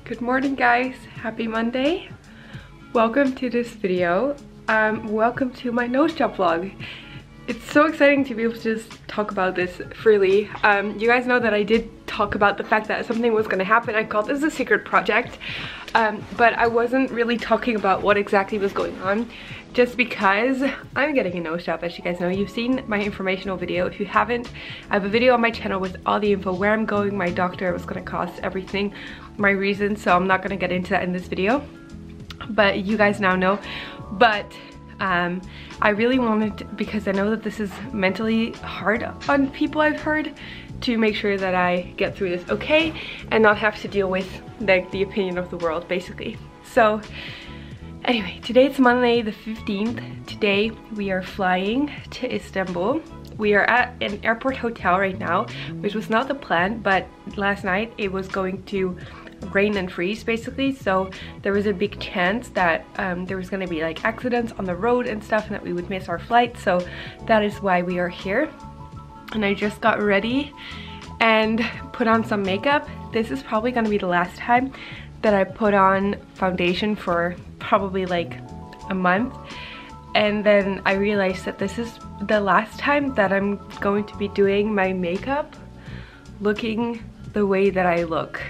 Good morning guys, happy Monday. Welcome to this video. Welcome to my nose job vlog. It's so exciting to be able to just talk about this freely. You guys know that I did talk about the fact that something was going to happen. I called this a secret project, but I wasn't really talking about what exactly was going on, just because I'm getting a nose job. As you guys know, you've seen my informational video. If you haven't, I have a video on my channel with all the info, where I'm going, my doctor, what's going to cost, everything, my reasons, so I'm not going to get into that in this video, but you guys now know. But I really wanted, because I know that this is mentally hard on people, I've heard, to make sure that I get through this okay and not have to deal with like the opinion of the world, basically. So anyway, today it's Monday the 15th. Today we are flying to Istanbul. We are at an airport hotel right now, which was not the plan, but last night it was going to rain and freeze basically, so there was a big chance that there was going to be like accidents on the road and stuff, and that we would miss our flight. So that is why we are here. And I just got ready and put on some makeup. This is probably going to be the last time that I put on foundation for probably like a month, and then I realized that this is the last time that I'm going to be doing my makeup looking the way that I look.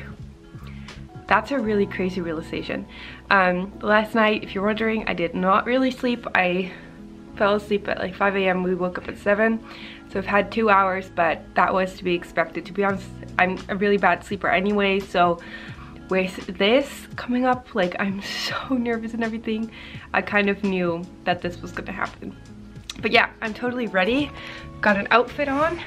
That's a really crazy realization. Last night, if you're wondering, I did not really sleep. I fell asleep at like 5 a.m. We woke up at 7. So I've had 2 hours, but that was to be expected. To be honest, I'm a really bad sleeper anyway. So with this coming up, like, I'm so nervous and everything. I kind of knew that this was gonna happen. But yeah, I'm totally ready. Got an outfit on.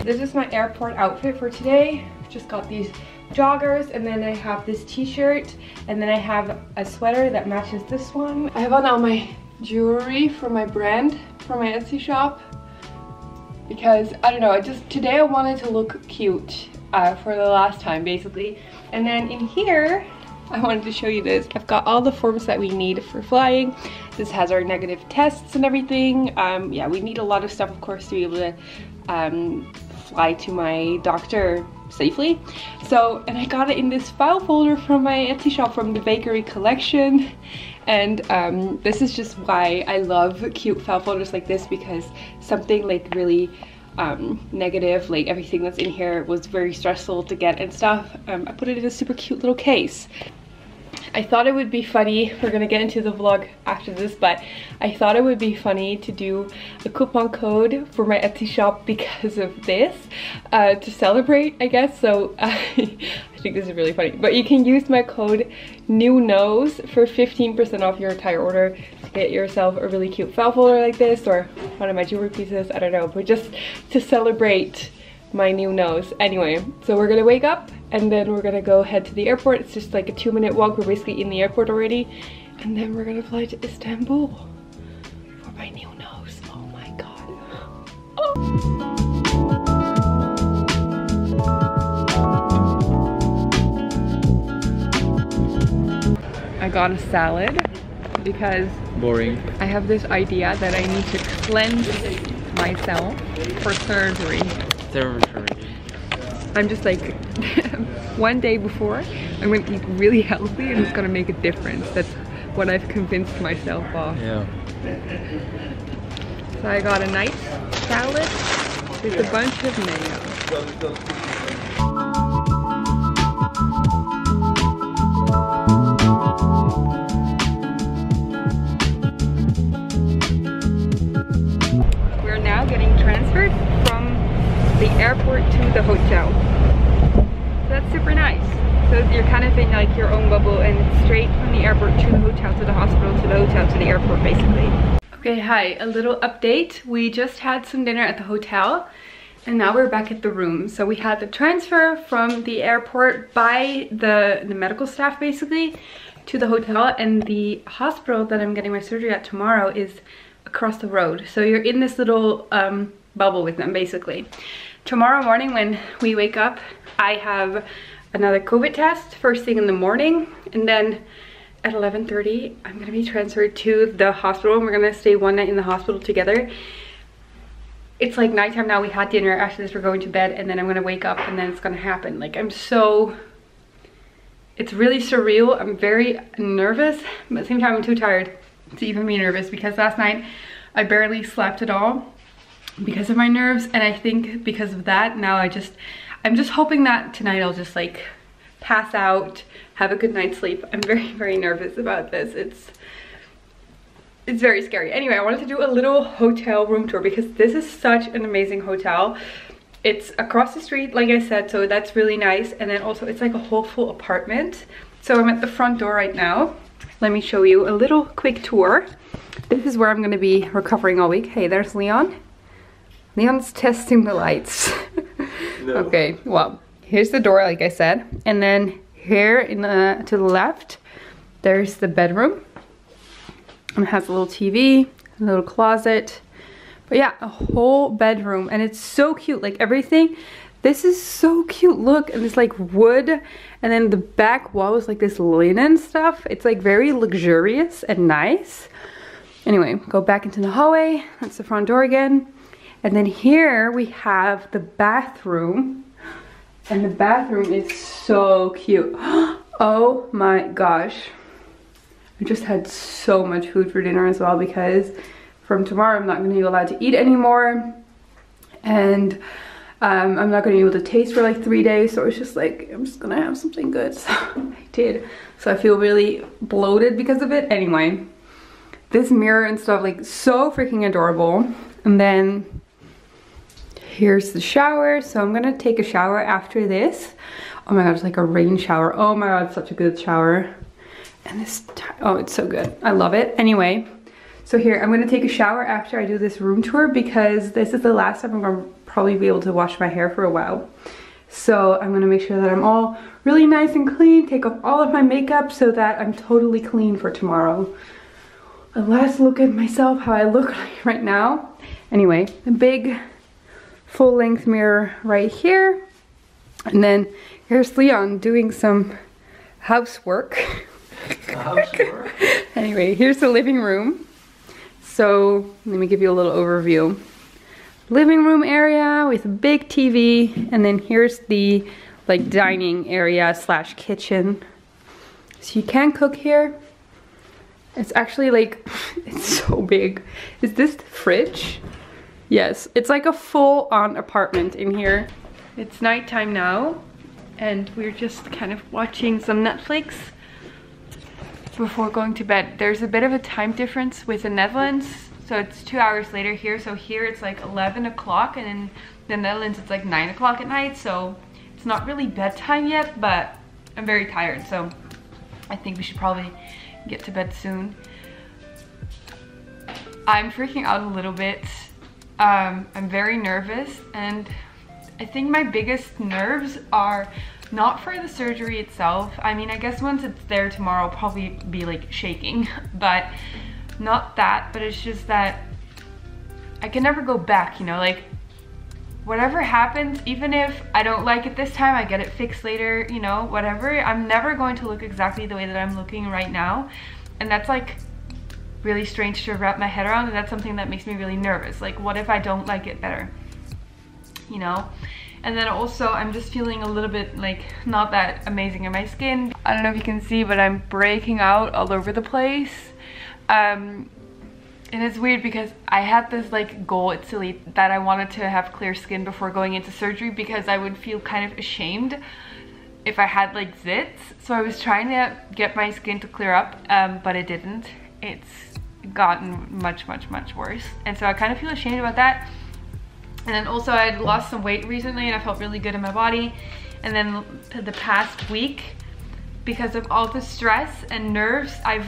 This is my airport outfit for today. Just got these joggers, and then I have this t-shirt, and then I have a sweater that matches this one. I have on all my jewelry from my brand, from my Etsy shop, because I don't know, today I wanted to look cute for the last time basically. And then in here I wanted to show you this. I've got all the forms that we need for flying. This has our negative tests and everything. Yeah, we need a lot of stuff, of course, to be able to fly to my doctor safely. So, and I got it in this file folder from my Etsy shop, from the bakery collection. And this is just why I love cute file folders like this, because something like really negative, like everything that's in here was very stressful to get and stuff. I put it in a super cute little case. I thought it would be funny, we're gonna get into the vlog after this, but I thought it would be funny to do a coupon code for my Etsy shop because of this, to celebrate, I guess. So I think this is really funny. But you can use my code NEWNOSE for 15% off your entire order to get yourself a really cute file folder like this, or one of my jewelry pieces, I don't know, but just to celebrate my new nose. Anyway, so we're gonna wake up and then we're gonna go head to the airport. It's just like a 2-minute walk. We're basically in the airport already, and then we're gonna fly to Istanbul for my new nose. Oh my god. Oh. I got a salad because boring. I have this idea that I need to cleanse myself for surgery. I'm just like, one day before, I'm going to eat really healthy and it's going to make a difference. That's what I've convinced myself of. Yeah. So I got a nice salad with a bunch of mayo. We're now getting transferred from the airport to the hotel. So that's super nice. So you're kind of in like your own bubble, and it's straight from the airport to the hotel, to the hospital, to the hotel, to the airport basically. Okay, hi, a little update. We just had some dinner at the hotel and now we're back at the room. So we had the transfer from the airport by the medical staff basically to the hotel, and the hospital that I'm getting my surgery at tomorrow is across the road. So you're in this little bubble with them basically. Tomorrow morning when we wake up, I have another COVID test first thing in the morning, and then at 11:30 I'm gonna be transferred to the hospital, and we're gonna stay one night in the hospital together. It's like nighttime now. We had dinner. After this we're going to bed, and then I'm gonna wake up and then it's gonna happen. Like, I'm so It's really surreal. I'm very nervous, but at the same time I'm too tired to even be nervous because last night I barely slept at all because of my nerves, and I think because of that now I'm just hoping that tonight I'll just like pass out, have a good night's sleep. I'm very nervous about this. It's very scary. Anyway, I wanted to do a little hotel room tour because this is such an amazing hotel. It's across the street, like I said, so that's really nice. And then also it's like a whole full apartment. So I'm at the front door right now. Let me show you a little quick tour. This is where I'm gonna be recovering all week. Hey, there's Leon. Leon's testing the lights. No. Okay, well, here's the door, like I said. And then here to the left, there's the bedroom. And it has a little TV, a little closet. But yeah, a whole bedroom, and it's so cute, like everything. This is so cute, look, and it's like wood, and then the back wall is like this linen stuff. It's like very luxurious and nice. Anyway, go back into the hallway. That's the front door again. And then here we have the bathroom, and the bathroom is so cute. Oh my gosh. I just had so much food for dinner as well because from tomorrow I'm not going to be allowed to eat anymore, and I'm not going to be able to taste for like 3 days, so it's just like I'm just gonna have something good. So I did, so I feel really bloated because of it. Anyway, this mirror and stuff, like so freaking adorable. And then here's the shower, so I'm gonna take a shower after this. Oh my god, it's like a rain shower. Oh my god, such a good shower. And this, oh, it's so good. I love it. Anyway, so here, I'm gonna take a shower after I do this room tour because this is the last time I'm gonna probably be able to wash my hair for a while. So I'm gonna make sure that I'm all really nice and clean, take off all of my makeup so that I'm totally clean for tomorrow. A last look at myself, how I look right now. Anyway, a big full-length mirror right here. And then here's Leon doing some housework. Anyway, here's the living room. So let me give you a little overview. Living room area with a big TV, and then here's the like dining area slash kitchen. So you can cook here. It's actually like, it's so big. Is this the fridge? Yes, it's like a full-on apartment in here. It's nighttime now, and we're just kind of watching some Netflix before going to bed. There's a bit of a time difference with the Netherlands, so it's 2 hours later here. So here it's like 11 o'clock, and in the Netherlands it's like 9 o'clock at night, so it's not really bedtime yet, but I'm very tired, so I think we should probably get to bed soon. I'm freaking out a little bit. I'm very nervous, and I think my biggest nerves are not for the surgery itself. I mean, I guess once it's there tomorrow, I'll probably be like shaking, but not that, but it's just that I can never go back, you know, like whatever happens, even if I don't like it this time, I get it fixed later, you know, whatever, I'm never going to look exactly the way that I'm looking right now. And that's like really strange to wrap my head around, and that's something that makes me really nervous. Like, what if I don't like it better, you know? And then also I'm just feeling a little bit like not that amazing in my skin. I don't know if you can see, but I'm breaking out all over the place. And it's weird because I had this like goal, it's silly, that I wanted to have clear skin before going into surgery because I would feel kind of ashamed if I had like zits. So I was trying to get my skin to clear up, but it didn't. It's gotten much worse. And so I kind of feel ashamed about that. And then also I had lost some weight recently and I felt really good in my body. And then the past week, because of all the stress and nerves, I've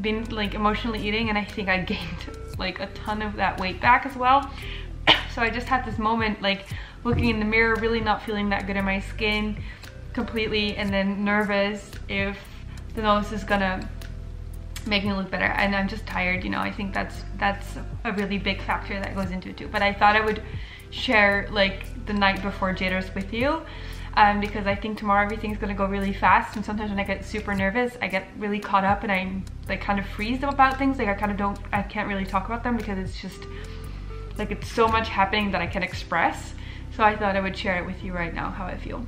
been like emotionally eating, and I think I gained like a ton of that weight back as well. So I just had this moment like looking in the mirror, really not feeling that good in my skin completely, and then nervous if the nose is gonna make me look better. And I'm just tired, you know. I think that's a really big factor that goes into it too. But I thought I would share like the night before jitters with you, because I think tomorrow everything's gonna go really fast, and sometimes when I get super nervous I get really caught up and I like kind of freeze about things. Like I can't really talk about them because it's just like it's so much happening that I can't express. So I thought I would share it with you right now, how I feel.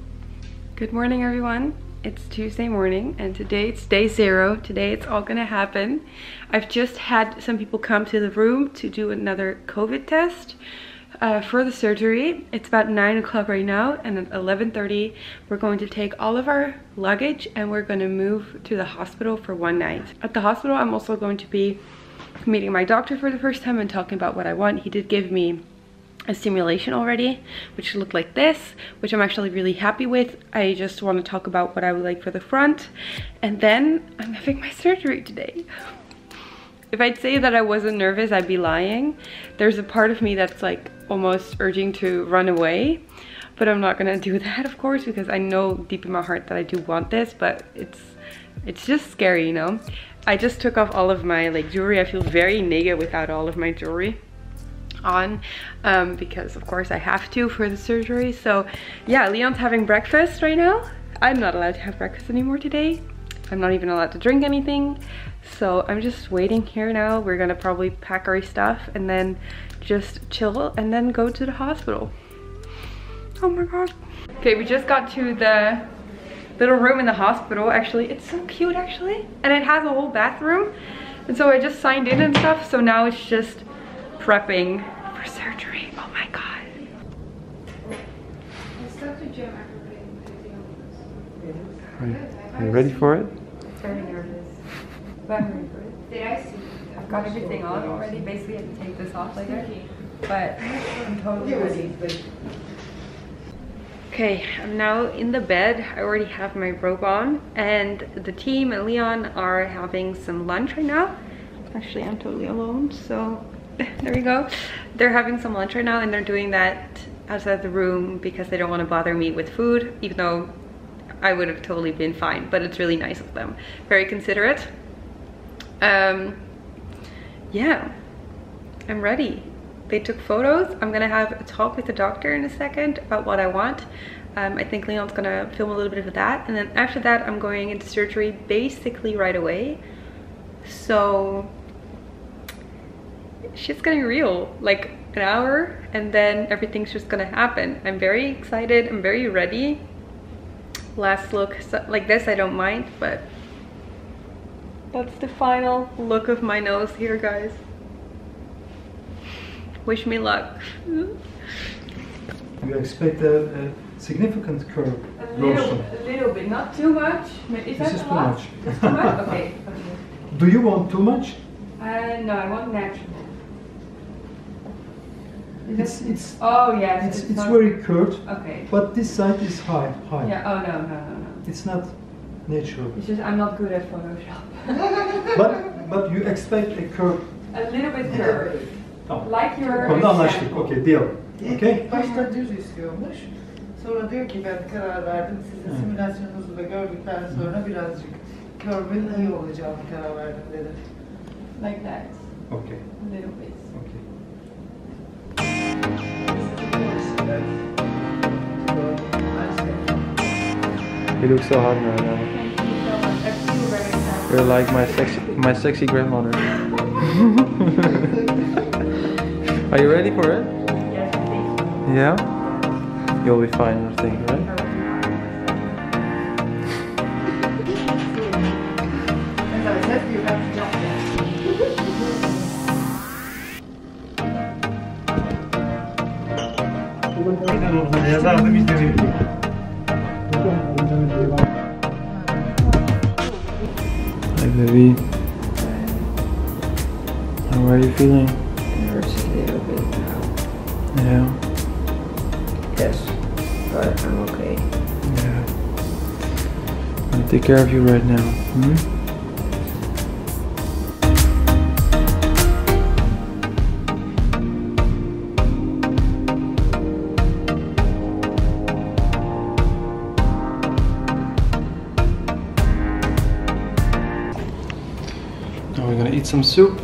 Good morning, everyone. It's Tuesday morning and today it's day 0. Today it's all gonna happen. I've just had some people come to the room to do another COVID test for the surgery. It's about 9 o'clock right now, and at 11:30 we're going to take all of our luggage and we're going to move to the hospital for one night. At the hospital I'm also going to be meeting my doctor for the first time and talking about what I want. He did give me a simulation already, which looked like this, which I'm actually really happy with. I just want to talk about what I would like for the front, and then I'm having my surgery today. If I'd say that I wasn't nervous, I'd be lying. There's a part of me that's like almost urging to run away, but I'm not gonna do that, of course, because I know deep in my heart that I do want this, but it's just scary, you know. I just took off all of my like jewelry. I feel very naked without all of my jewelry on, because of course I have to for the surgery. So yeah, Leon's having breakfast right now. I'm not allowed to have breakfast anymore today. I'm not even allowed to drink anything, so I'm just waiting here now. We're gonna probably pack our stuff and then just chill and then go to the hospital. Oh my god. Okay, we just got to the little room in the hospital. Actually, it's so cute actually, and it has a whole bathroom, and so I just signed in and stuff. So now it's just prepping for surgery. Oh my god. Are you ready for it? Very nervous. But I'm ready for it. Did I see? I've got everything on already. Basically I have to take this off later. But I'm totally ready. Okay, I'm now in the bed. I already have my robe on, and the team and Leon are having some lunch right now. Actually, I'm totally alone, so there we go. They're having some lunch right now, and they're doing that outside the room because they don't want to bother me with food, even though I would have totally been fine, but it's really nice of them. Very considerate. Yeah, I'm ready. They took photos. I'm gonna have a talk with the doctor in a second about what I want. I think Leon's gonna film a little bit of that, and then after that I'm going into surgery basically right away. So shit's getting real, like an hour, and then everything's just gonna happen. I'm very excited, I'm very ready. Last look like this I don't mind, but that's the final look of my nose here, guys. Wish me luck. You expect a significant curve? A little bit, not too much. Is this is too too much. That's too much? Okay. Do you want too much? No, I want natural. It's oh yes. it's very curved. Okay. But this side is high. Yeah. Oh no. It's not natural. It's just I'm not good at Photoshop. but you expect a curve. A little bit curved. Tamam. Like your. Konuda anlaştık. Okay, deal. Okay. Başta düz istiyormuş. Sonra diyor ki ben karar verdim. Sizin simülasyonunuzu da gördükten sonra birazcık körbenin iyi olacağını karar verdim dedi. Like that. Okay. A little bit. Okay. You look so hot right now. Thank you so much. I feel very excited. You're like my sexy grandmother. Are you ready for it? Yes, I think so. Yeah? You'll be fine, I think, right? As I said, you have to jump there. Yazardım izlemeyi. Hi baby. How are you feeling? It hurts a little bit now. Yeah. Yes, but I'm okay. Yeah. I'll take care of you right now. Now we're gonna eat some soup.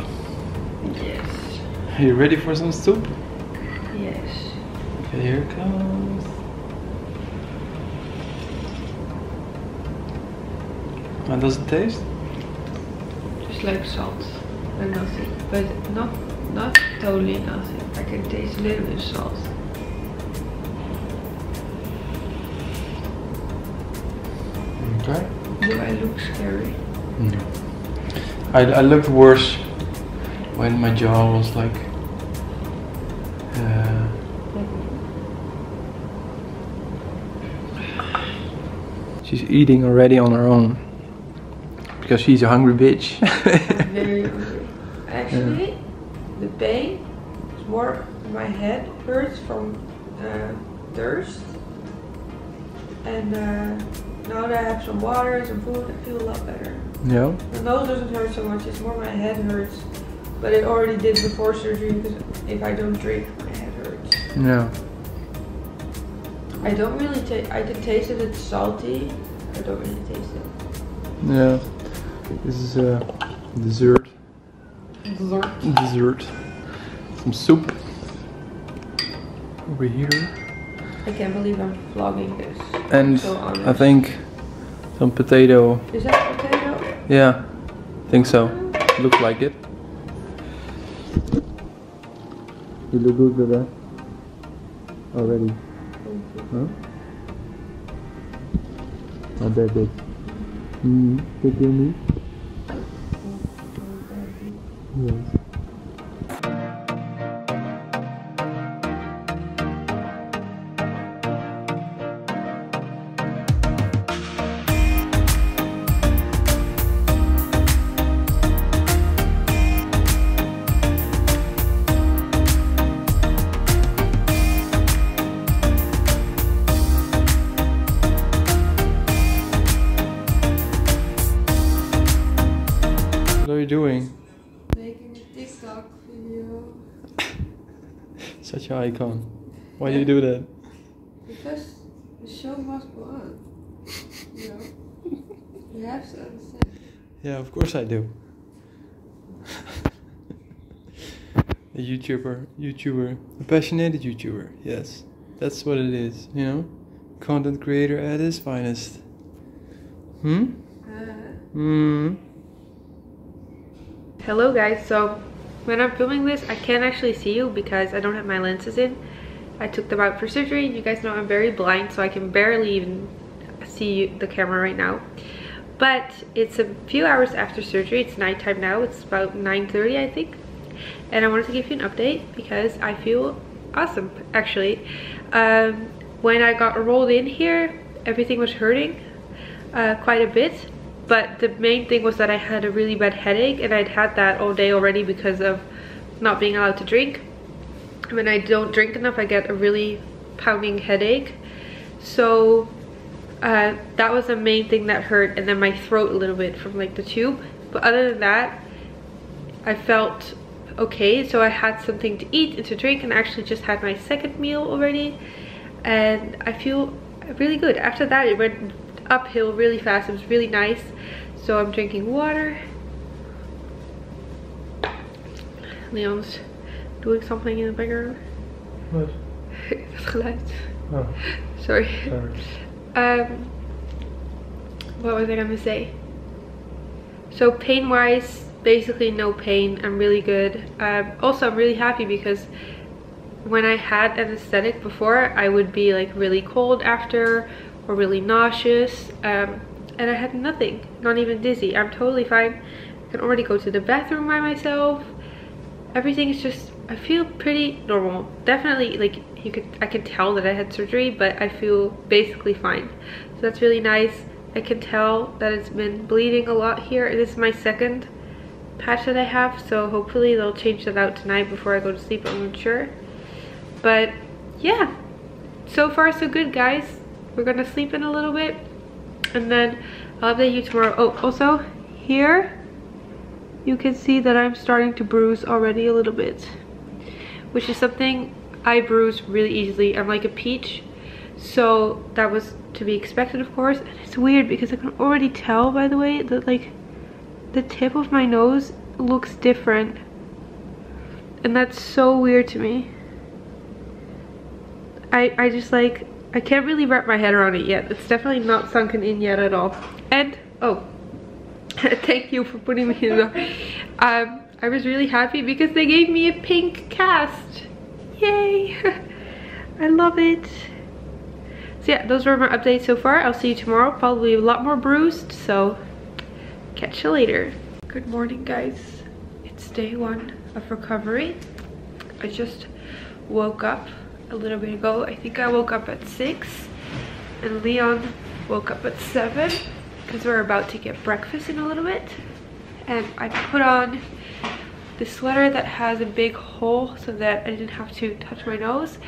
Yes. Are you ready for some soup? Yes. Okay, here it comes. How does it taste? Just like salt and nothing, but not totally nothing. I can taste a little bit of salt. right? Do I look scary? No. I looked worse when my jaw was like she's eating already on her own because she's a hungry bitch. I'm very hungry. Actually, the pain is more, my head hurts from thirst, and now that I have some water and some food, I feel a lot better. Yeah. The nose doesn't hurt so much, it's more my head hurts, but it already did before surgery because if I don't drink, my head hurts. Yeah. I don't really taste, I can taste it, it's salty. I don't really taste it. Yeah. This is a dessert. Dessert. Some soup. Over here. I can't believe I'm vlogging this. And so I think some potato. Is that potato? Yeah, I think so. Looks like it. You look good with that already. Huh? Not that big. Take your meat. Yes. What are you doing? Making a TikTok video. Such an icon. Why do you do that? Because the show must go on. You know? You have to understand. Yeah, of course I do. A YouTuber, a passionate YouTuber. Yes, that's what it is. You know, content creator at his finest. Hello guys, so when I'm filming this I can't actually see you because I don't have my lenses in. I took them out for surgery. You guys know I'm very blind, so I can barely even see the camera right now. But it's a few hours after surgery. It's nighttime now. It's about 9:30 I think. And I wanted to give you an update because I feel awesome actually. When I got rolled in here, everything was hurting quite a bit. But the main thing was that I had a really bad headache, and I'd had that all day already because of not being allowed to drink. When I don't drink enough, I get a really pounding headache. So that was the main thing that hurt, and then my throat a little bit from like the tube. But other than that, I felt okay. So I had something to eat and to drink, and I actually just had my second meal already. And I feel really good. After that, it went uphill really fast. It was really nice. So I'm drinking water. Leon's doing something in the background. What? Dat geluid. Oh. Sorry. Sorry. What was I gonna say? So pain wise, basically no pain. I'm really good. Also I'm really happy because when I had anesthetic before, I would be like really cold after or really nauseous, and I had nothing, not even dizzy. I'm totally fine. I can already go to the bathroom by myself. Everything is just, I feel pretty normal. Definitely, like I can tell that I had surgery, but I feel basically fine. So that's really nice. I can tell that it's been bleeding a lot here. This is my second patch that I have, so hopefully they'll change that out tonight before I go to sleep. I'm not sure, but yeah, so far so good guys. We're gonna sleep in a little bit and then I'll update you tomorrow. Oh, also here you can see that I'm starting to bruise already a little bit, which is something I bruise really easily. I'm like a peach, so that was to be expected of course. And it's weird because I can already tell by the way that like the tip of my nose looks different, and that's so weird to me. I just like, I can't really wrap my head around it yet. It's definitely not sunken in yet at all. And oh, thank you for putting me in the I was really happy because they gave me a pink cast. Yay. I love it. So So yeah, those were my updates so far. I'll see you tomorrow, probably a lot more bruised, so catch you later. Good morning, guys. It's day 1 of recovery. I just woke up a little bit ago. I think I woke up at 6 and Leon woke up at 7 because we're about to get breakfast in a little bit. And I put on this sweater that has a big hole so that I didn't have to touch my nose.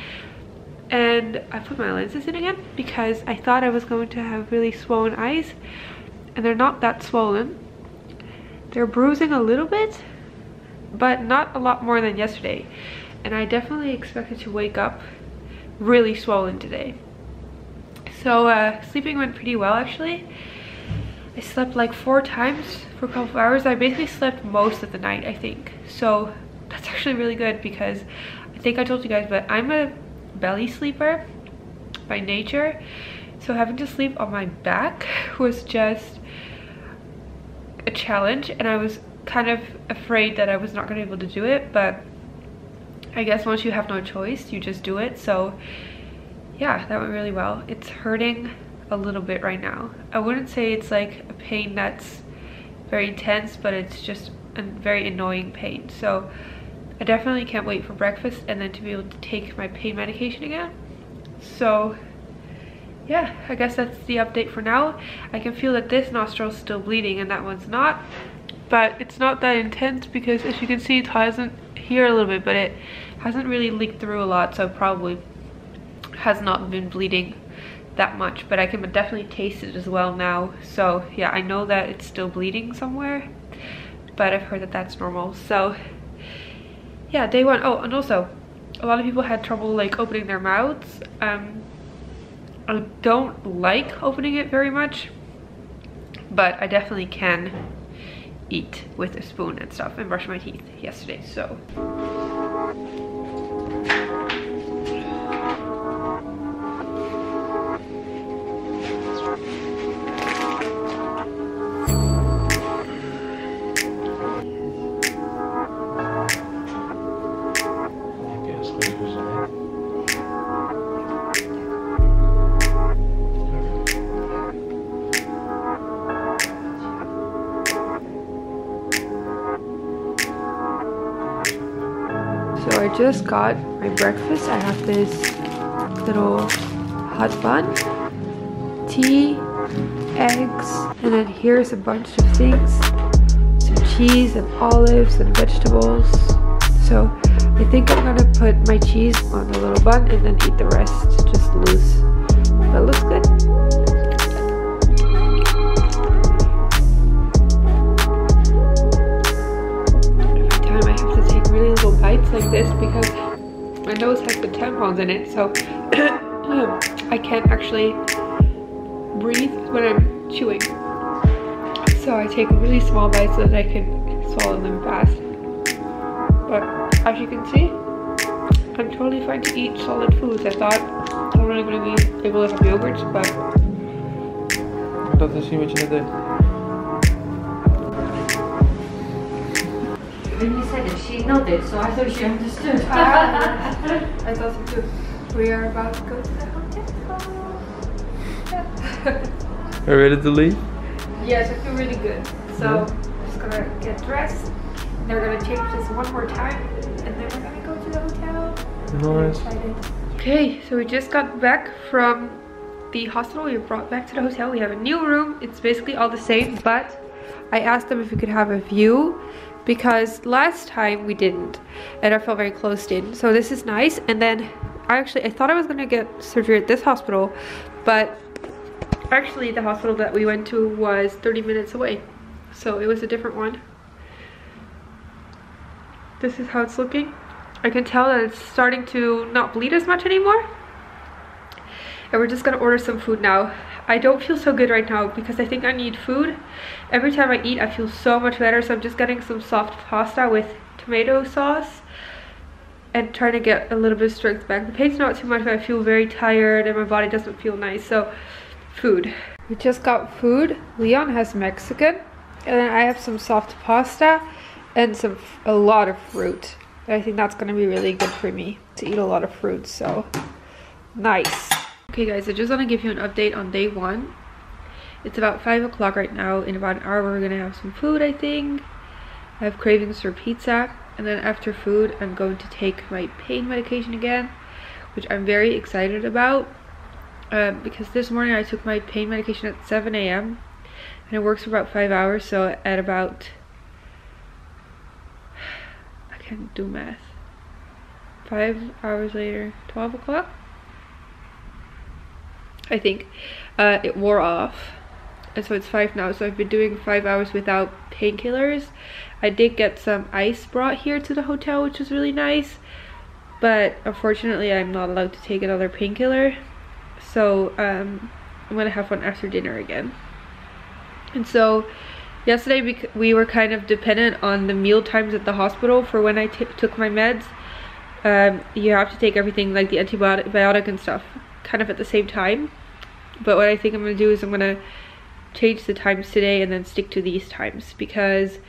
And I put my lenses in again because I thought I was going to have really swollen eyes, and they're not that swollen. They're bruising a little bit, but not a lot more than yesterday. And I definitely expected to wake up really swollen today. So sleeping went pretty well actually. I slept like 4 times for a couple of hours. I basically slept most of the night, I think. So that's actually really good because I think I told you guys, but I'm a belly sleeper by nature. So having to sleep on my back was just a challenge, and I was kind of afraid that I was not going to be able to do it, but I guess once you have no choice, you just do it. So yeah, that went really well. It's hurting a little bit right now. I wouldn't say it's like a pain that's very intense, but it's just a very annoying pain. So I definitely can't wait for breakfast and then to be able to take my pain medication again. So yeah, I guess that's the update for now. I can feel that this nostril is still bleeding and that one's not, but it's not that intense because as you can see, it hasn't here a little bit, but it hasn't really leaked through a lot, so probably has not been bleeding that much. But I can definitely taste it as well now. So yeah, I know that it's still bleeding somewhere, but I've heard that that's normal. So yeah, day 1. Oh, and also a lot of people had trouble like opening their mouths. I don't like opening it very much, but I definitely can eat with a spoon and stuff and brush my teeth yesterday. So I just got my breakfast. I have this little hot bun, tea, eggs, and then here's a bunch of things. Some cheese and olives and vegetables. So I think I'm gonna put my cheese on the little bun and then eat the rest just loose. That looks good. Bites like this because my nose has the tampons in it, so I can't actually breathe when I'm chewing. So I take really small bites so that I can swallow them fast. But as you can see, I'm totally fine to eat solid foods. I thought I'm only going to be able to have yogurts, but... Laten we zien wat je net deed. When you said it, she nodded, so I thought she understood. I thought so too. We are about to go to the hotel. Are you ready to leave? Yes, I feel really good. So I'm just gonna get dressed. They're gonna change this one more time, and then we're gonna go to the hotel. Nice. I'm excited. Okay, so we just got back from the hospital. We were brought back to the hotel. We have a new room. It's basically all the same, but I asked them if we could have a view, because last time we didn't, and I felt very closed in. So this is nice. And then I thought I was gonna get surgery at this hospital, but actually the hospital that we went to was 30 minutes away, so it was a different one. This is how it's looking. I can tell that it's starting to not bleed as much anymore. And we're just gonna order some food now. I don't feel so good right now because I think I need food. Every time I eat, I feel so much better. So I'm just getting some soft pasta with tomato sauce and trying to get a little bit of strength back. The pain's not too much, but I feel very tired and my body doesn't feel nice. So food. We just got food. Leon has Mexican, and then I have some soft pasta and a lot of fruit. I think that's gonna be really good for me to eat a lot of fruit. So nice. Okay guys, I just want to give you an update on day 1. It's about 5 o'clock right now. In about an hour we're gonna have some food, I think. I have cravings for pizza, and then after food I'm going to take my pain medication again, which I'm very excited about, because this morning I took my pain medication at 7 a.m. and it works for about 5 hours, so at about, I can't do math, 5 hours later, 12 o'clock I think, it wore off, and so it's 5 now. So I've been doing 5 hours without painkillers. I did get some ice brought here to the hotel, which was really nice, but unfortunately I'm not allowed to take another painkiller, so I'm gonna have one after dinner again. And so yesterday we were kind of dependent on the meal times at the hospital for when I took my meds. You have to take everything, like the antibiotic and stuff, kind of at the same time. But what I think I'm gonna do is I'm gonna change the times today and then stick to these times, because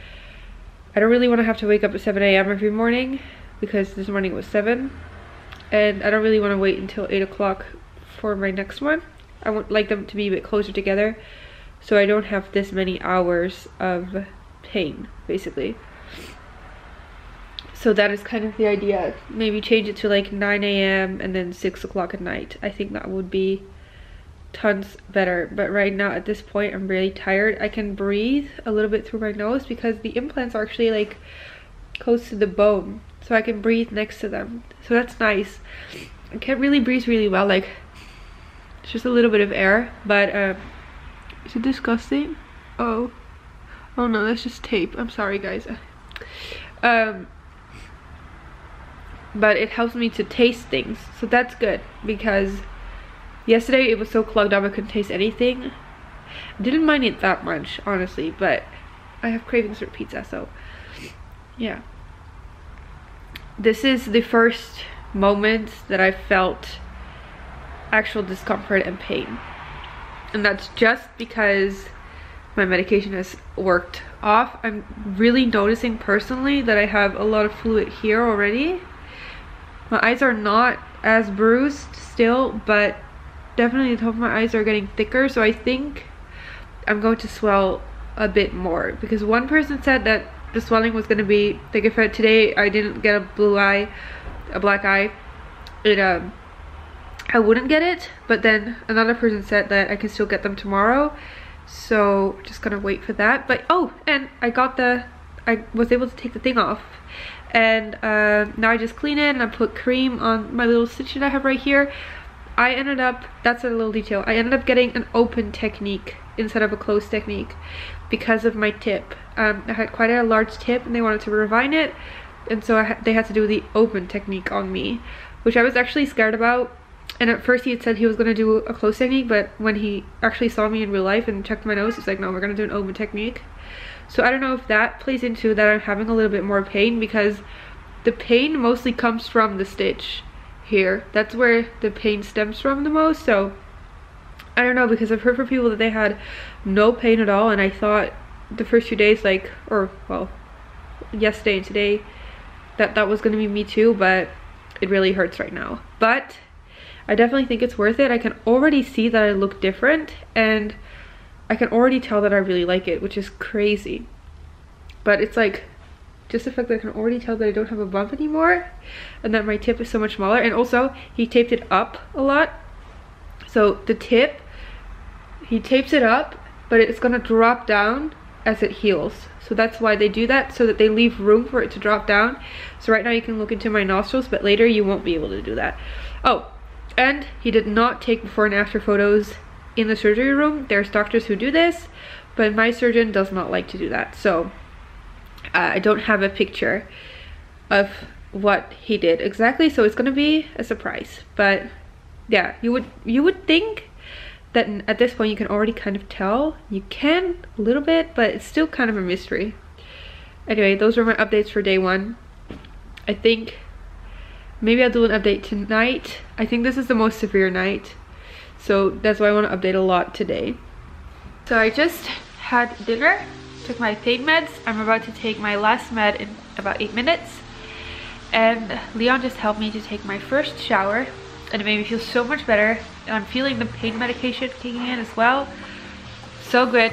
I don't really want to have to wake up at 7 a.m. every morning, because this morning was 7, and I don't really want to wait until 8 o'clock for my next one. I would like them to be a bit closer together so I don't have this many hours of pain, basically. So that is kind of the idea. Maybe change it to like 9 a.m. and then 6 o'clock at night. I think that would be tons better. But right now at this point I'm really tired. I can breathe a little bit through my nose because the implants are actually like close to the bone, so I can breathe next to them, so that's nice. I can't really breathe really well, like it's just a little bit of air, but is it disgusting? Oh no, that's just tape. I'm sorry guys. But it helps me to taste things, so that's good, because yesterday it was so clogged up I couldn't taste anything. I didn't mind it that much, honestly, but I have cravings for pizza, so yeah. This is the first moment that I felt actual discomfort and pain, and that's just because my medication has worked off. I'm really noticing personally that I have a lot of fluid here already. My eyes are not as bruised still, but definitely the top of my eyes are getting thicker, so I think I'm going to swell a bit more, because one person said that the swelling was going to be like, if today I didn't get a black eye, I wouldn't get it, but then another person said that I can still get them tomorrow, so just gonna wait for that. But oh, and I was able to take the thing off, and now I just clean it and I put cream on my little stitch that I have right here. I ended up, that's a little detail, I ended up getting an open technique instead of a closed technique because of my tip. I had quite a large tip and they wanted to refine it, and so they had to do the open technique on me, which I was actually scared about. And at first he had said he was going to do a closed technique, but when he actually saw me in real life and checked my nose, he's like, no, we're going to do an open technique. So I don't know if that plays into that I'm having a little bit more pain, because the pain mostly comes from the stitch here. That's where the pain stems from the most. So I don't know, because I've heard from people that they had no pain at all, and I thought the first few days, like, or well, yesterday and today, that was going to be me too, but it really hurts right now. But I definitely think it's worth it. I can already see that I look different, and I can already tell that I really like it, which is crazy. But it's like just the fact that I can already tell that I don't have a bump anymore, and that my tip is so much smaller. And also he taped it up a lot, so the tip, he tapes it up, but it's gonna drop down as it heals. So that's why they do that, so that they leave room for it to drop down. So right now you can look into my nostrils, but later you won't be able to do that. Oh, and he did not take before and after photos in the surgery room. There's doctors who do this, but my surgeon does not like to do that. So I don't have a picture of what he did exactly, so it's gonna be a surprise. But yeah, you would think that at this point you can already kind of tell. You can a little bit, but it's still kind of a mystery. Anyway, those were my updates for day 1. I think maybe I'll do an update tonight. I think this is the most severe night, so that's why I want to update a lot today. So I just had dinner, took my pain meds. I'm about to take my last med in about 8 minutes, and Leon just helped me to take my first shower. and it made me feel so much better. And I'm feeling the pain medication kicking in as well. So good.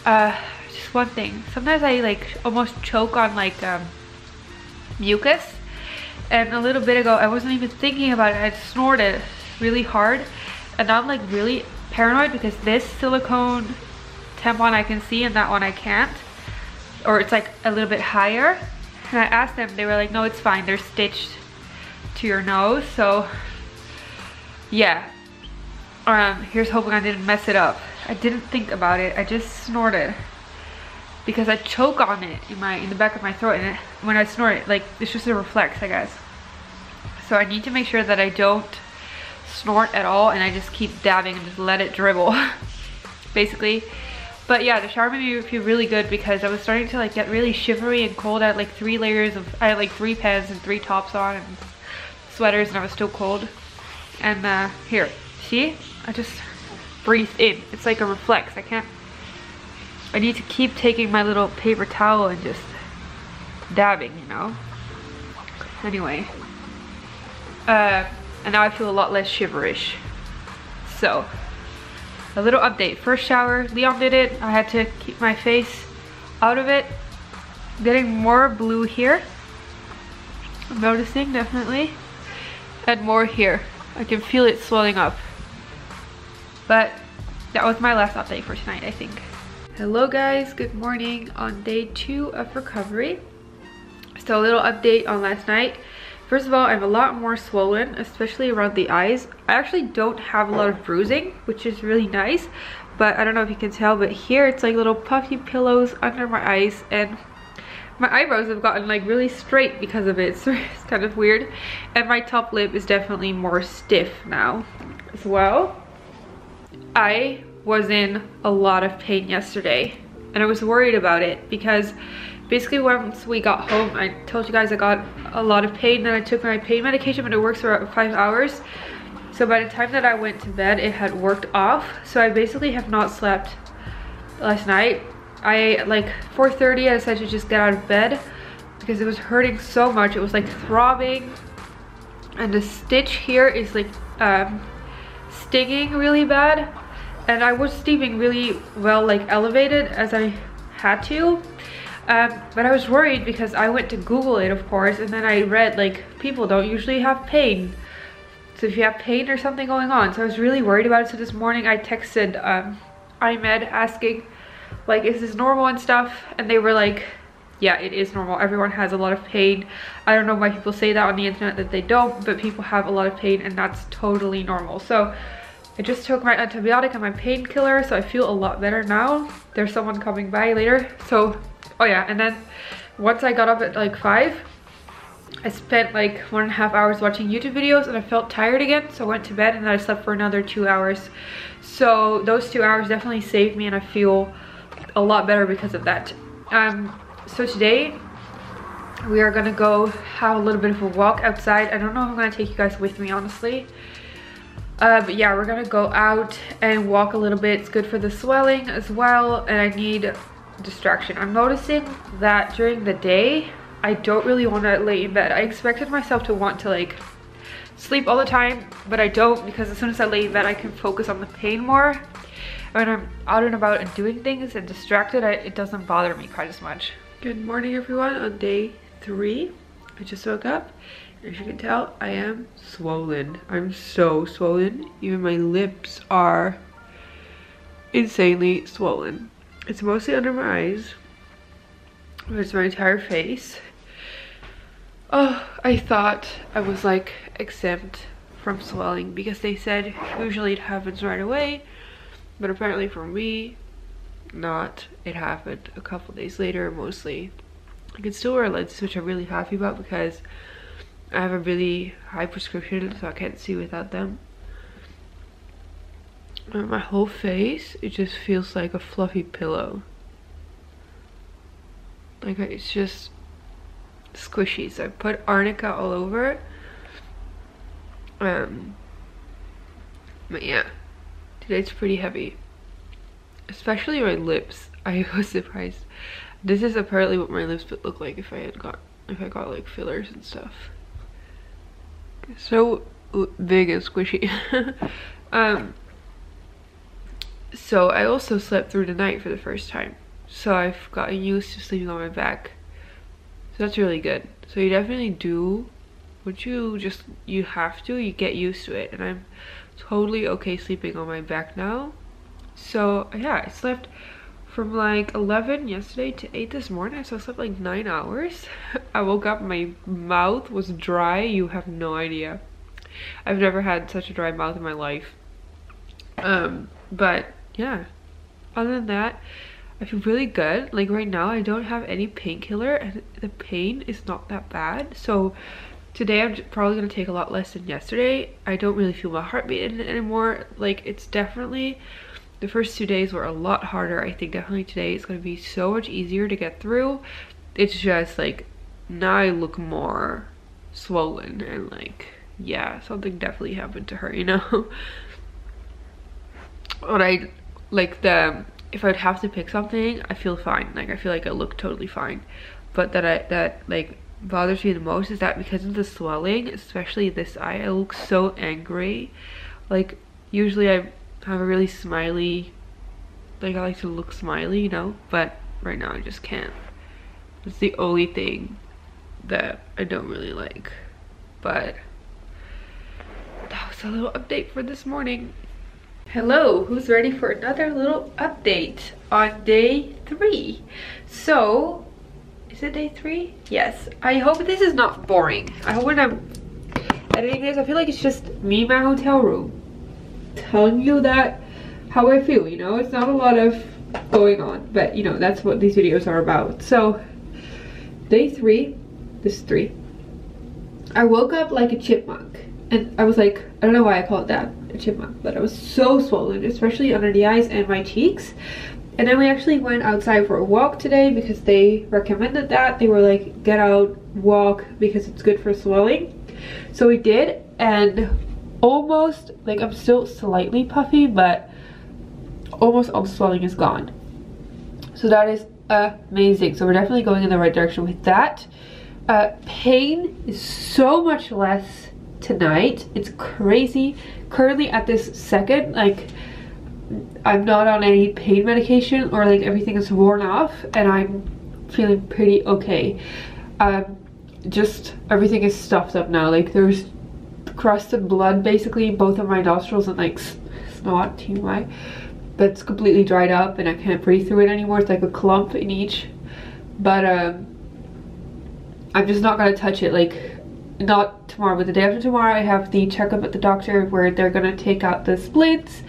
Just one thing. Sometimes I like almost choke on like mucus. And a little bit ago, I wasn't even thinking about it. I snorted really hard. And now I'm like really paranoid because this silicone tampon I can see and that one I can't. Or it's like a little bit higher. And I asked them, they were like, no, it's fine. They're stitched to your nose. So yeah. Here's hoping I didn't mess it up. I didn't think about it. I just snorted. Because I choke on it in the back of my throat, and when I snort it, like, it's just a reflex, I guess. So I need to make sure that I don't snort at all, and I just keep dabbing and just let it dribble, basically. But yeah, the shower made me feel really good because I was starting to like get really shivery and cold. I had like 3 layers of, I had like 3 pants and 3 tops on and sweaters, and I was still cold. And here, see? I just breathe in. It's like a reflex. I need to keep taking my little paper towel and just dabbing, you know? Anyway. And now I feel a lot less shiverish. So, a little update. First shower, Leon did it. I had to keep my face out of it. Getting more blue here. I'm noticing, definitely. And more here. I can feel it swelling up. But that was my last update for tonight, I think. Hello guys, good morning on day 2 of recovery. So a little update on last night. First of all, I'm a lot more swollen, especially around the eyes. I actually don't have a lot of bruising, which is really nice. But I don't know if you can tell, but here it's like little puffy pillows under my eyes, and my eyebrows have gotten like really straight because of it. So it's kind of weird. And my top lip is definitely more stiff now as well. I was in a lot of pain yesterday, and I was worried about it because basically once we got home, I told you guys I got a lot of pain, and I took my pain medication, but it works for about 5 hours. So by the time that I went to bed, it had worked off. So I basically have not slept last night. I like 4:30 I decided to just get out of bed because it was hurting so much. It was like throbbing, and the stitch here is like stinging really bad. And I was sleeping really well, like elevated as I had to. But I was worried because I went to Google it, of course, and then I read like people don't usually have pain. So if you have pain or something going on. So I was really worried about it. So this morning I texted Imed asking like, is this normal and stuff? And they were like, yeah, it is normal. Everyone has a lot of pain. I don't know why people say that on the internet that they don't, but people have a lot of pain, and that's totally normal. So I just took my antibiotic and my painkiller, so I feel a lot better now. There's someone coming by later. So, oh yeah, and then once I got up at like 5, I spent like 1.5 hours watching YouTube videos, and I felt tired again, so I went to bed, and then I slept for another 2 hours. So those 2 hours definitely saved me, and I feel a lot better because of that. So today we are gonna go have a little bit of a walk outside. I don't know if I'm gonna take you guys with me, honestly. But yeah, we're gonna go out and walk a little bit. It's good for the swelling as well, and I need distraction. I'm noticing that during the day I don't really want to lay in bed. I expected myself to want to like sleep all the time, but I don't, because as soon as I lay in bed I can focus on the pain more. When I'm out and about and doing things and distracted, it doesn't bother me quite as much. Good morning everyone on day 3. I just woke up. As you can tell, I am swollen. I'm so swollen. Even my lips are insanely swollen. It's mostly under my eyes, but it's my entire face. Oh, I thought I was like exempt from swelling because they said usually it happens right away, but apparently for me, not. It happened a couple days later mostly. I can still wear lenses, which I'm really happy about because I have a really high prescription, so I can't see without them. And my whole face, it just feels like a fluffy pillow. Like it's just squishy. So I put arnica all over it. But yeah, today's pretty heavy. Especially my lips. I was surprised. This is apparently what my lips would look like if I got like fillers and stuff. So big and squishy. So I also slept through the night for the first time, so I've gotten used to sleeping on my back, so that's really good. So you definitely do what you have to, you get used to it, and I'm totally okay sleeping on my back now. So yeah, I slept from like 11 yesterday to 8 this morning, so I slept like 9 hours. I woke up, my mouth was dry, you have no idea. I've never had such a dry mouth in my life. But yeah, other than that, I feel really good. Like right now I don't have any painkiller and the pain is not that bad. So today I'm probably gonna take a lot less than yesterday. I don't really feel my heartbeat in it anymore. Like it's definitely, the first 2 days were a lot harder. I think definitely today is gonna be so much easier to get through. It's just like now I look more swollen and like, yeah, something definitely happened to her, you know. But I like if I'd have to pick something, I feel fine. Like I feel like I look totally fine. But that like bothers me the most is that because of the swelling, especially this eye, I look so angry. Like usually I have a really smiley, like I like to look smiley, you know, but right now I just can't. It's the only thing that I don't really like. But that was a little update for this morning. Hello, who's ready for another little update on day 3? So, is it day 3? Yes. I hope this is not boring. I hope when I'm editing this, I feel like it's just me in my hotel room telling you that how I feel, you know? It's not a lot of going on, but you know, that's what these videos are about. So, day 3, this is 3. I woke up like a chipmunk. And I was like, I don't know why I call it that, a chipmunk, but I was so swollen, especially under the eyes and my cheeks. And then we actually went outside for a walk today because they recommended that. They were like, get out, walk, because it's good for swelling. So we did, and almost, like I'm still slightly puffy, but almost all the swelling is gone. So that is amazing. So we're definitely going in the right direction with that. Pain is so much less tonight. It's crazy. Currently at this second, like I'm not on any pain medication, or like everything is worn off and I'm feeling pretty okay. Just everything is stuffed up now. Like there's crusted blood basically in both of my nostrils and like snot, TMI, that's completely dried up and I can't breathe through it anymore. It's like a clump in each. But I'm just not gonna touch it. Like not tomorrow, but the day after tomorrow I have the checkup at the doctor where they're gonna take out the splits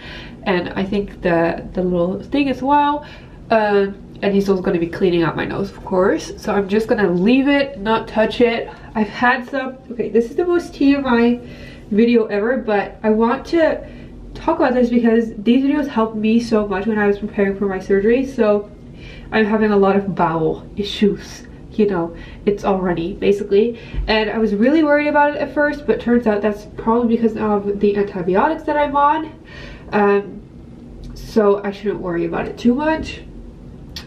and I think the little thing as well, and he's also gonna be cleaning out my nose, of course. So I'm just gonna leave it, not touch it. I've had some, okay, this is the most TMI video ever, but I want to talk about this because these videos helped me so much when I was preparing for my surgery. So I'm having a lot of bowel issues, you know, it's already basically, and I was really worried about it at first, but turns out that's probably because of the antibiotics that I'm on. So I shouldn't worry about it too much,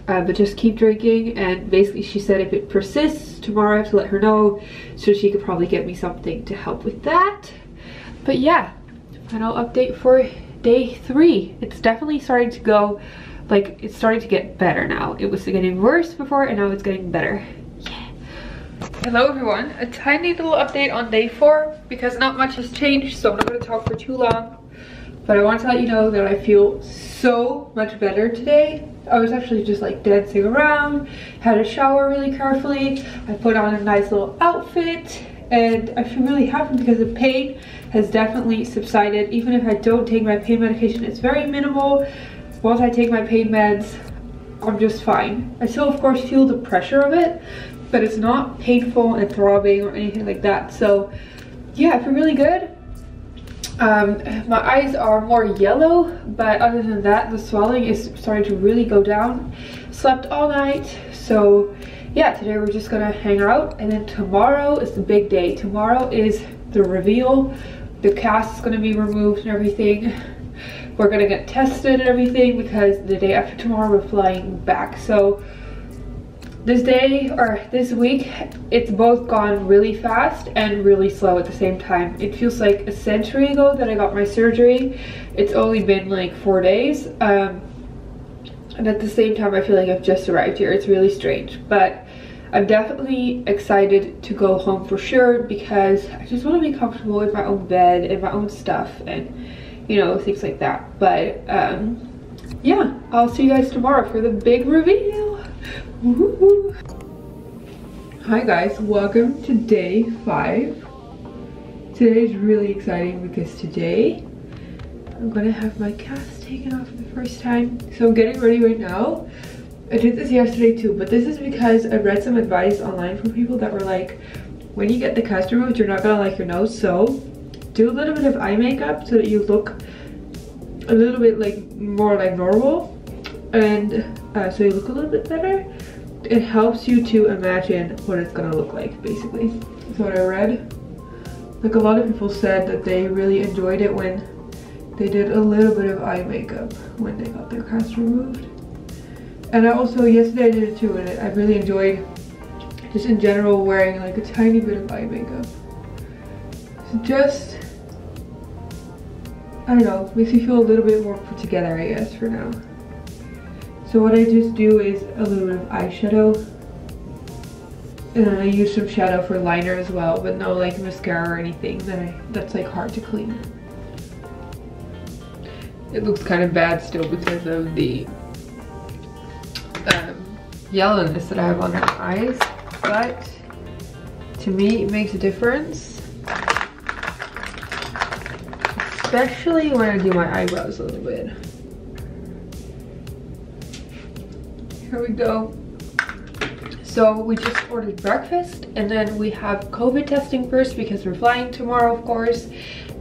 but just keep drinking. And basically she said if it persists tomorrow I have to let her know, so she could probably get me something to help with that. But yeah, final update for day 3. It's definitely starting to go, like it's starting to get better now. It was getting worse before and now it's getting better. Yeah. Hello everyone, a tiny little update on day 4 because not much has changed, so I'm not going to talk for too long. But I want to let you know that I feel so much better today. I was actually just like dancing around, had a shower really carefully, I put on a nice little outfit, and I feel really happy because the pain has definitely subsided. Even if I don't take my pain medication, it's very minimal. Once I take my pain meds, I'm just fine. I still of course feel the pressure of it, but it's not painful and throbbing or anything like that. So yeah, I feel really good. My eyes are more yellow, but other than that, the swelling is starting to really go down. Slept all night, so yeah, today we're just gonna hang out, and then tomorrow is the big day. Tomorrow is the reveal. The cast is gonna be removed and everything. We're gonna get tested and everything because the day after tomorrow we're flying back. So this day or this week, it's both gone really fast and really slow at the same time. It feels like a century ago that I got my surgery. It's only been like 4 days. And at the same time, I feel like I've just arrived here. It's really strange, but I'm definitely excited to go home for sure, because I just want to be comfortable in my own bed and my own stuff and, you know, things like that. But yeah, I'll see you guys tomorrow for the big reveal. Woo-hoo. Hi guys, welcome to day 5. Today is really exciting because today I'm gonna have my cast taken off for the first time. So I'm getting ready right now. I did this yesterday too, but this is because I read some advice online from people that were like, when you get the cast removed, you're not gonna like your nose, so do a little bit of eye makeup so that you look a little bit like more like normal, and so you look a little bit better. It helps you to imagine what it's gonna look like, basically. That's what I read. Like, a lot of people said that they really enjoyed it when they did a little bit of eye makeup when they got their cast removed. And I also, yesterday I did it too, and I really enjoyed just in general wearing like a tiny bit of eye makeup. So just, I don't know, makes me feel a little bit more put together, I guess, for now. So what I just do is a little bit of eyeshadow, and then I use some shadow for liner as well, but no like mascara or anything that's like hard to clean. It looks kind of bad still because of the yellowness that I have on my eyes, but to me it makes a difference, especially when I do my eyebrows a little bit. Here we go. So we just ordered breakfast, and then we have COVID testing first because we're flying tomorrow, of course,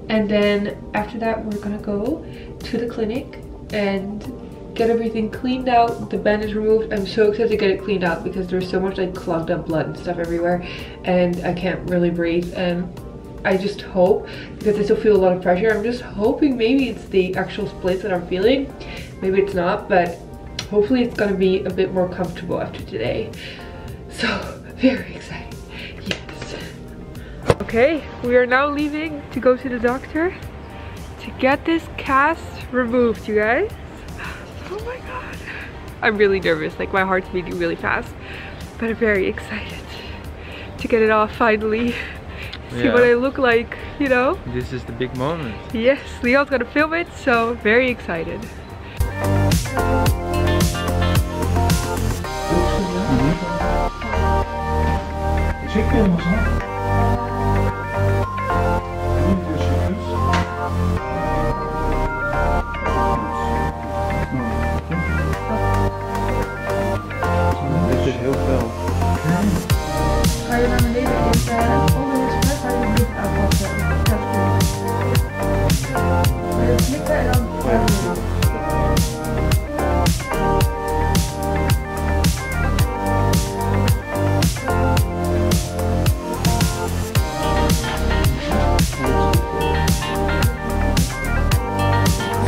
and then after that we're gonna go to the clinic and get everything cleaned out, the bandage removed. I'm so excited to get it cleaned out because there's so much like clogged up blood and stuff everywhere, and I can't really breathe. And I just hope, because I still feel a lot of pressure, I'm just hoping maybe it's the actual splits that I'm feeling. Maybe it's not, but hopefully it's gonna be a bit more comfortable after today. So very exciting, yes. Okay, we are now leaving to go to the doctor to get this cast removed, you guys. Oh my god, I'm really nervous, like my heart's beating really fast, but I'm very excited to get it off finally. See what I look like, you know? This is the big moment. Yes, Leon's gonna film it, so very excited. Çekmeyelim o zaman. Dit is heel fel. Ga je naar beneden in onder je spread, ga je het licht aanpassen. Ga je klikken en dan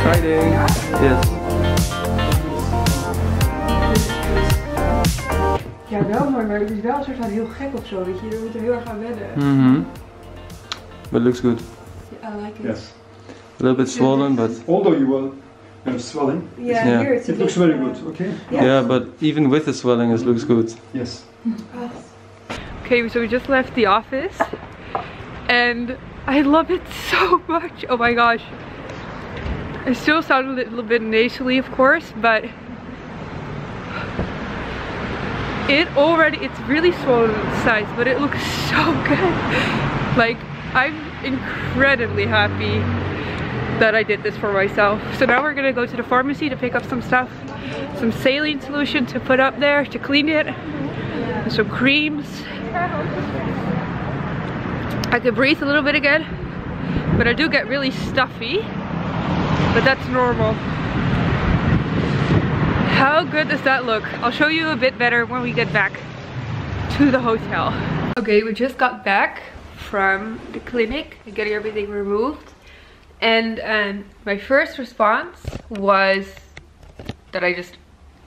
Exciting. Yes. ja, wel mooi, maar het is wel een soort van heel gek of zo, weet je. Je moet er heel erg aan wennen. But it looks good. I like it. Yes. A little bit swollen, but Although you will have swelling, Yeah, Yeah. here it's a it looks bit, very good. Okay. yeah, but even with the swelling, it looks good. Yes. Okay, so we just left the office and I love it so much. Oh my gosh. I still sound a little bit nasally, of course, but it's really swollen in size, but it looks so good. Like, I'm incredibly happy that I did this for myself. So now we're gonna go to the pharmacy to pick up some stuff, some saline solution to put up there to clean it, and some creams. I can breathe a little bit again, but I do get really stuffy, but that's normal. How good does that look? I'll show you a bit better when we get back to the hotel. Okay, we just got back from the clinic, getting everything removed, and my first response was that I just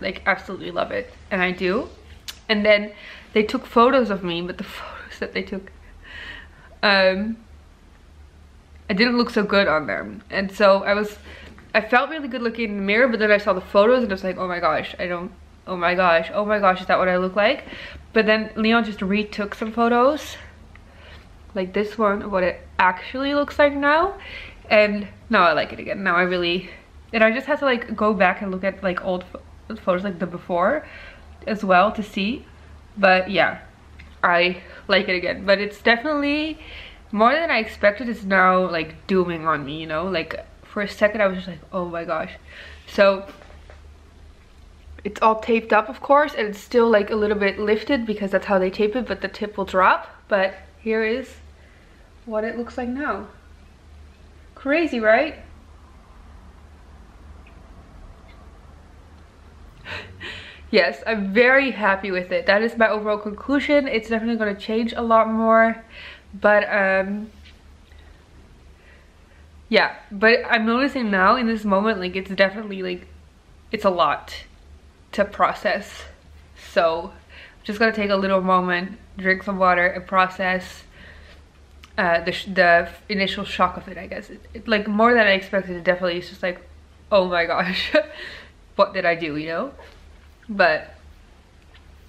like absolutely love it, and I do. And then they took photos of me, but the photos that they took, I didn't look so good on them. And so I felt really good looking in the mirror, but then I saw the photos and I was like, oh my gosh, oh my gosh, is that what I look like? But then Leon just retook some photos, like this one, of what it actually looks like now. And now I like it again. Now I really, and I just had to like go back and look at like old photos, like the before as well, to see. But yeah, I like it again. But it's definitely more than I expected. It's now like dooming on me, you know, like for a second I was just like, oh my gosh. So it's all taped up, of course, and it's still like a little bit lifted because that's how they tape it, but the tip will drop. But here is what it looks like now. Crazy, right? Yes, I'm very happy with it. That is my overall conclusion. It's definitely going to change a lot more, but yeah, but I'm noticing now in this moment, like it's definitely like it's a lot to process. So I'm just gonna take a little moment, drink some water, and process the initial shock of it, I guess. It like more than I expected. It definitely is just like, oh my gosh, what did I do, you know? But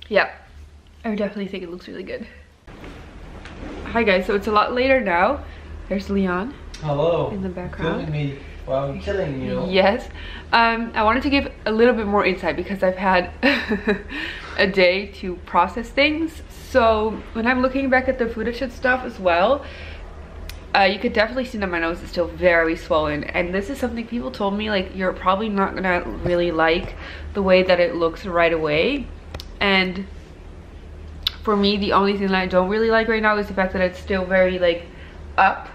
yeah, I definitely think it looks really good. Hi guys, so it's a lot later now. There's Leon. Hello. In the background. Filming me while I'm killing you. Yes. I wanted to give a little bit more insight because I've had a day to process things. So when I'm looking back at the footage and stuff as well, you could definitely see that my nose is still very swollen, and this is something people told me, like, you're probably not gonna really like the way that it looks right away. And for me, the only thing that I don't really like right now is the fact that it's still very like up,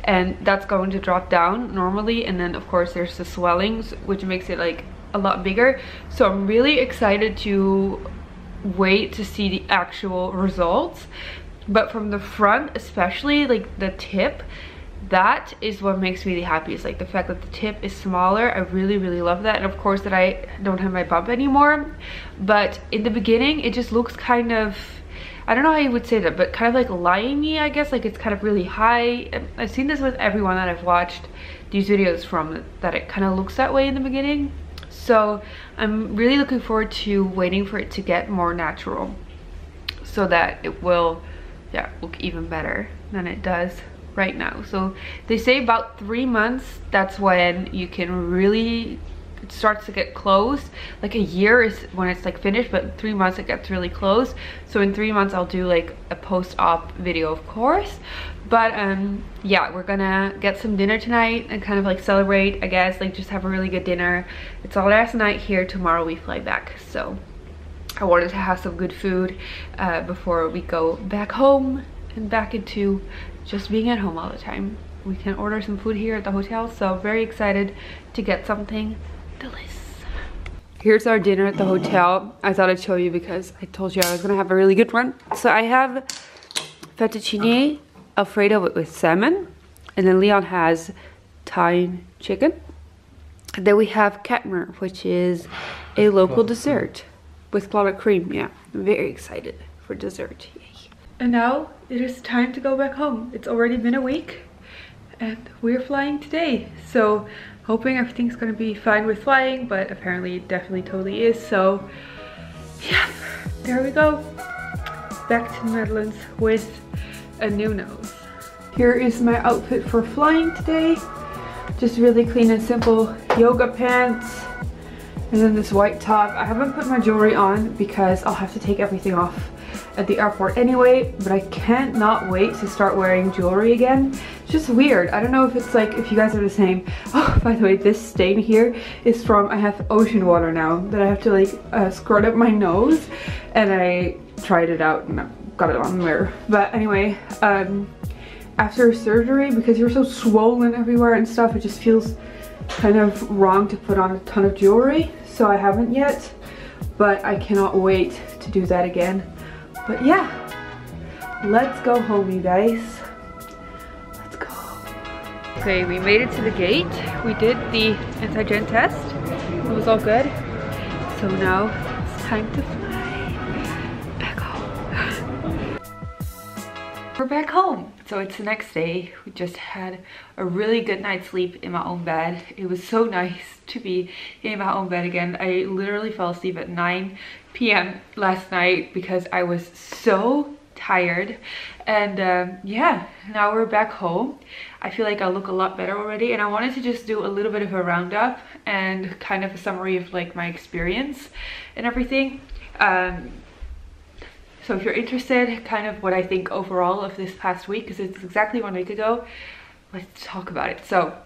and that's going to drop down normally. And then of course there's the swellings, which makes it like a lot bigger. So I'm really excited to wait to see the actual results. But from the front, especially like the tip, that is what makes me the happiest. Like the fact that the tip is smaller, I really love that. And of course that I don't have my bump anymore. But in the beginning it just looks kind of, I don't know how you would say that, but kind of like liney, I guess. Like it's kind of really high. I've seen this with everyone that I've watched these videos from, that it kind of looks that way in the beginning. So I'm really looking forward to waiting for it to get more natural, so that it will, yeah, look even better than it does right now. So they say about 3 months, that's when you can really, it starts to get close. Like a year is when it's like finished, but 3 months it gets really close. So in 3 months I'll do like a post-op video, of course. But yeah, we're gonna get some dinner tonight and kind of like celebrate, I guess, like just have a really good dinner. It's our last night here. Tomorrow we fly back, so I wanted to have some good food before we go back home and back into just being at home all the time. We can order some food here at the hotel, so very excited to get something delicious. Here's our dinner at the hotel. I thought I'd show you because I told you I was gonna have a really good one. So I have fettuccine Alfredo with salmon, and then Leon has Thai chicken. And then we have katmer, which is a local dessert with clotted cream. Yeah, I'm very excited for dessert. Yay. And now it is time to go back home. It's already been a week and we're flying today. So hoping everything's gonna be fine with flying, but apparently it definitely totally is. So yeah, there we go. Back to the Netherlands with a new nose. Here is my outfit for flying today. Just really clean and simple yoga pants. And then this white top. I haven't put my jewelry on because I'll have to take everything off at the airport anyway, but I can't not wait to start wearing jewelry again. It's just weird. I don't know if it's like, if you guys are the same. Oh, by the way, this stain here is from, I have ocean water now that I have to like scrub up my nose, and I tried it out and I got it on the mirror. But anyway, after surgery, because you're so swollen everywhere and stuff, it just feels kind of wrong to put on a ton of jewelry. So I haven't yet, but I cannot wait to do that again. But yeah, let's go home, you guys. Let's go. Okay, we made it to the gate. We did the antigen test. It was all good. So now it's time to fly. we're back home. So it's the next day. We just had a really good night's sleep in my own bed. It was so nice to be in my own bed again. I literally fell asleep at 9 p.m. last night because I was so tired. And yeah, now we're back home. I feel like I look a lot better already, and I wanted to just do a little bit of a roundup and kind of a summary of like my experience and everything. So if you're interested, kind of what I think overall of this past week, because it's exactly 1 week ago, let's talk about it. So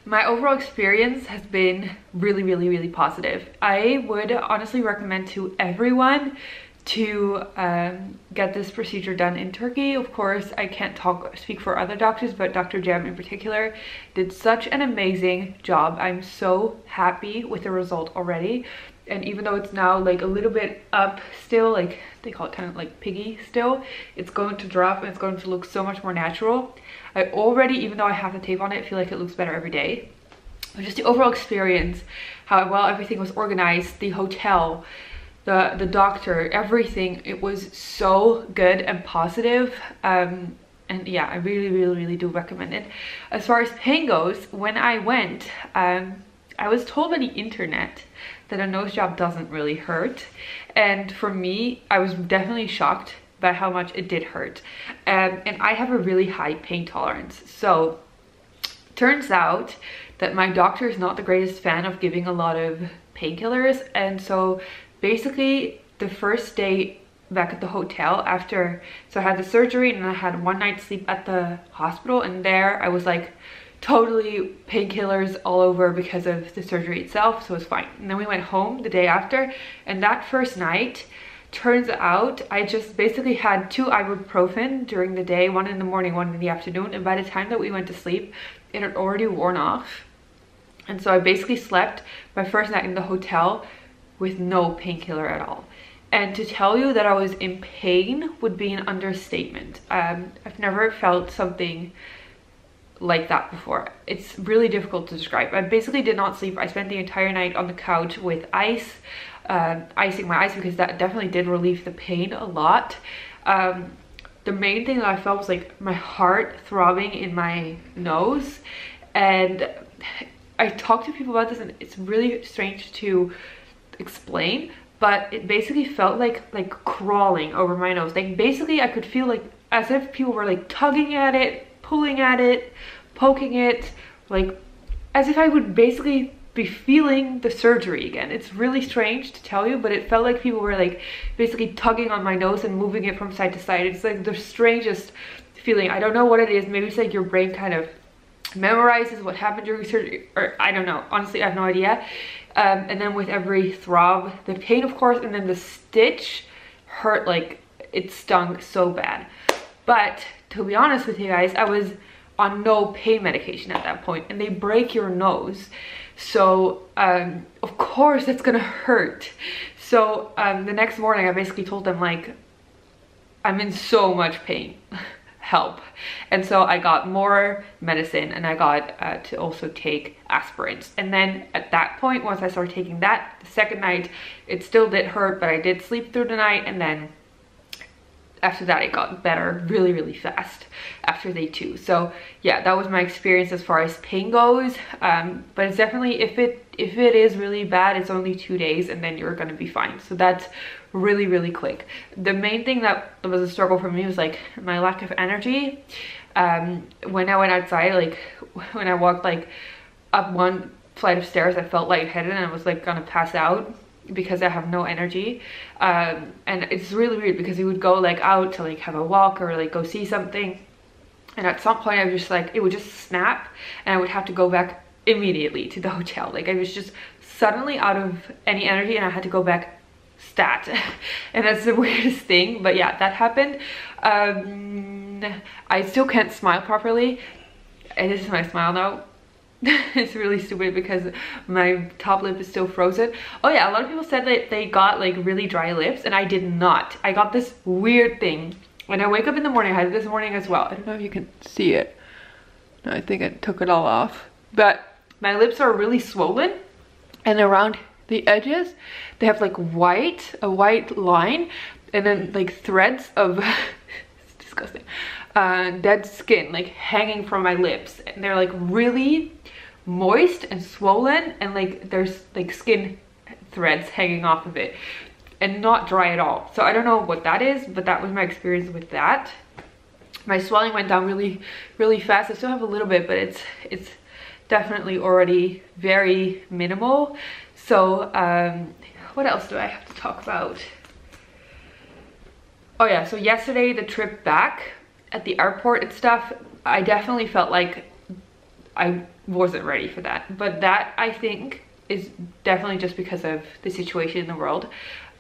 my overall experience has been really positive. I would honestly recommend to everyone to get this procedure done in Turkey. Of course, I can't speak for other doctors, but Dr. Cem in particular did such an amazing job. I'm so happy with the result already. And even though it's now like a little bit up still, like they call it kind of like piggy still, it's going to drop and it's going to look so much more natural. I already, even though I have the tape on it, feel like it looks better every day. But just the overall experience, how well everything was organized, the hotel, the doctor, everything, it was so good and positive. And yeah, I really do recommend it. As far as pain goes, when I went, I was told by the internet that a nose job doesn't really hurt, and for me, I was definitely shocked by how much it did hurt. And I have a really high pain tolerance, so turns out that my doctor is not the greatest fan of giving a lot of painkillers. And so basically the first day back at the hotel after, so I had the surgery and I had 1 night's sleep at the hospital, and there I was like totally painkillers all over because of the surgery itself, so it was fine. And then we went home the day after, and that first night, turns out I just basically had 2 ibuprofen during the day, 1 in the morning, 1 in the afternoon, and by the time that we went to sleep, it had already worn off. And so I basically slept my first night in the hotel with no painkiller at all. And to tell you that I was in pain would be an understatement. I've never felt something like that before. It's really difficult to describe. I basically did not sleep. I spent the entire night on the couch with ice, icing my eyes, because that definitely did relieve the pain a lot. The main thing that I felt was like my heart throbbing in my nose, and I talked to people about this, and it's really strange to explain, but it basically felt like crawling over my nose. Like basically I could feel like as if people were like tugging at it, pulling at it, poking it, like as if I would basically be feeling the surgery again. It's really strange to tell you, but it felt like people were like basically tugging on my nose and moving it from side to side. It's like the strangest feeling. I don't know what it is. Maybe it's like your brain kind of memorizes what happened during surgery, or I don't know. Honestly, I have no idea. And then with every throb, the pain of course, and then the stitch hurt, like it stung so bad. But to be honest with you guys, I was on no pain medication at that point, and they break your nose, so of course it's gonna hurt. So the next morning I basically told them like, I'm in so much pain, help. And so I got more medicine, and I got to also take aspirins. And then at that point, once I started taking that, the second night it still did hurt, but I did sleep through the night, and then after that it got better really fast after day 2. So yeah, that was my experience as far as pain goes. But it's definitely, if it is really bad, it's only 2 days and then you're gonna be fine. So that's really quick. The main thing that was a struggle for me was like my lack of energy. When I went outside, like when I walked like up 1 flight of stairs, I felt lightheaded and I was like gonna pass out because I have no energy. And it's really weird because we would go like out to like have a walk or like go see something, and at some point I was just like, it would just snap and I would have to go back immediately to the hotel. Like I was just suddenly out of any energy and I had to go back stat. And that's the weirdest thing, but yeah, that happened. I still can't smile properly, and this is my smile now. It's really stupid because my top lip is still frozen. Oh yeah, a lot of people said that they got like really dry lips, and I did not. I got this weird thing when I wake up in the morning. I had it this morning as well. I don't know if you can see it. No, I think I took it all off, but my lips are really swollen, and around the edges they have like a white line, and then like threads of disgusting, dead skin like hanging from my lips, and they're like really moist and swollen, and like there's like skin threads hanging off of it and not dry at all. So I don't know what that is, but that was my experience with that. My swelling went down really fast. I still have a little bit, but it's definitely already very minimal. So what else do I have to talk about? Oh yeah, so yesterday the trip back at the airport and stuff, I definitely felt like I wasn't ready for that, but that I think is definitely just because of the situation in the world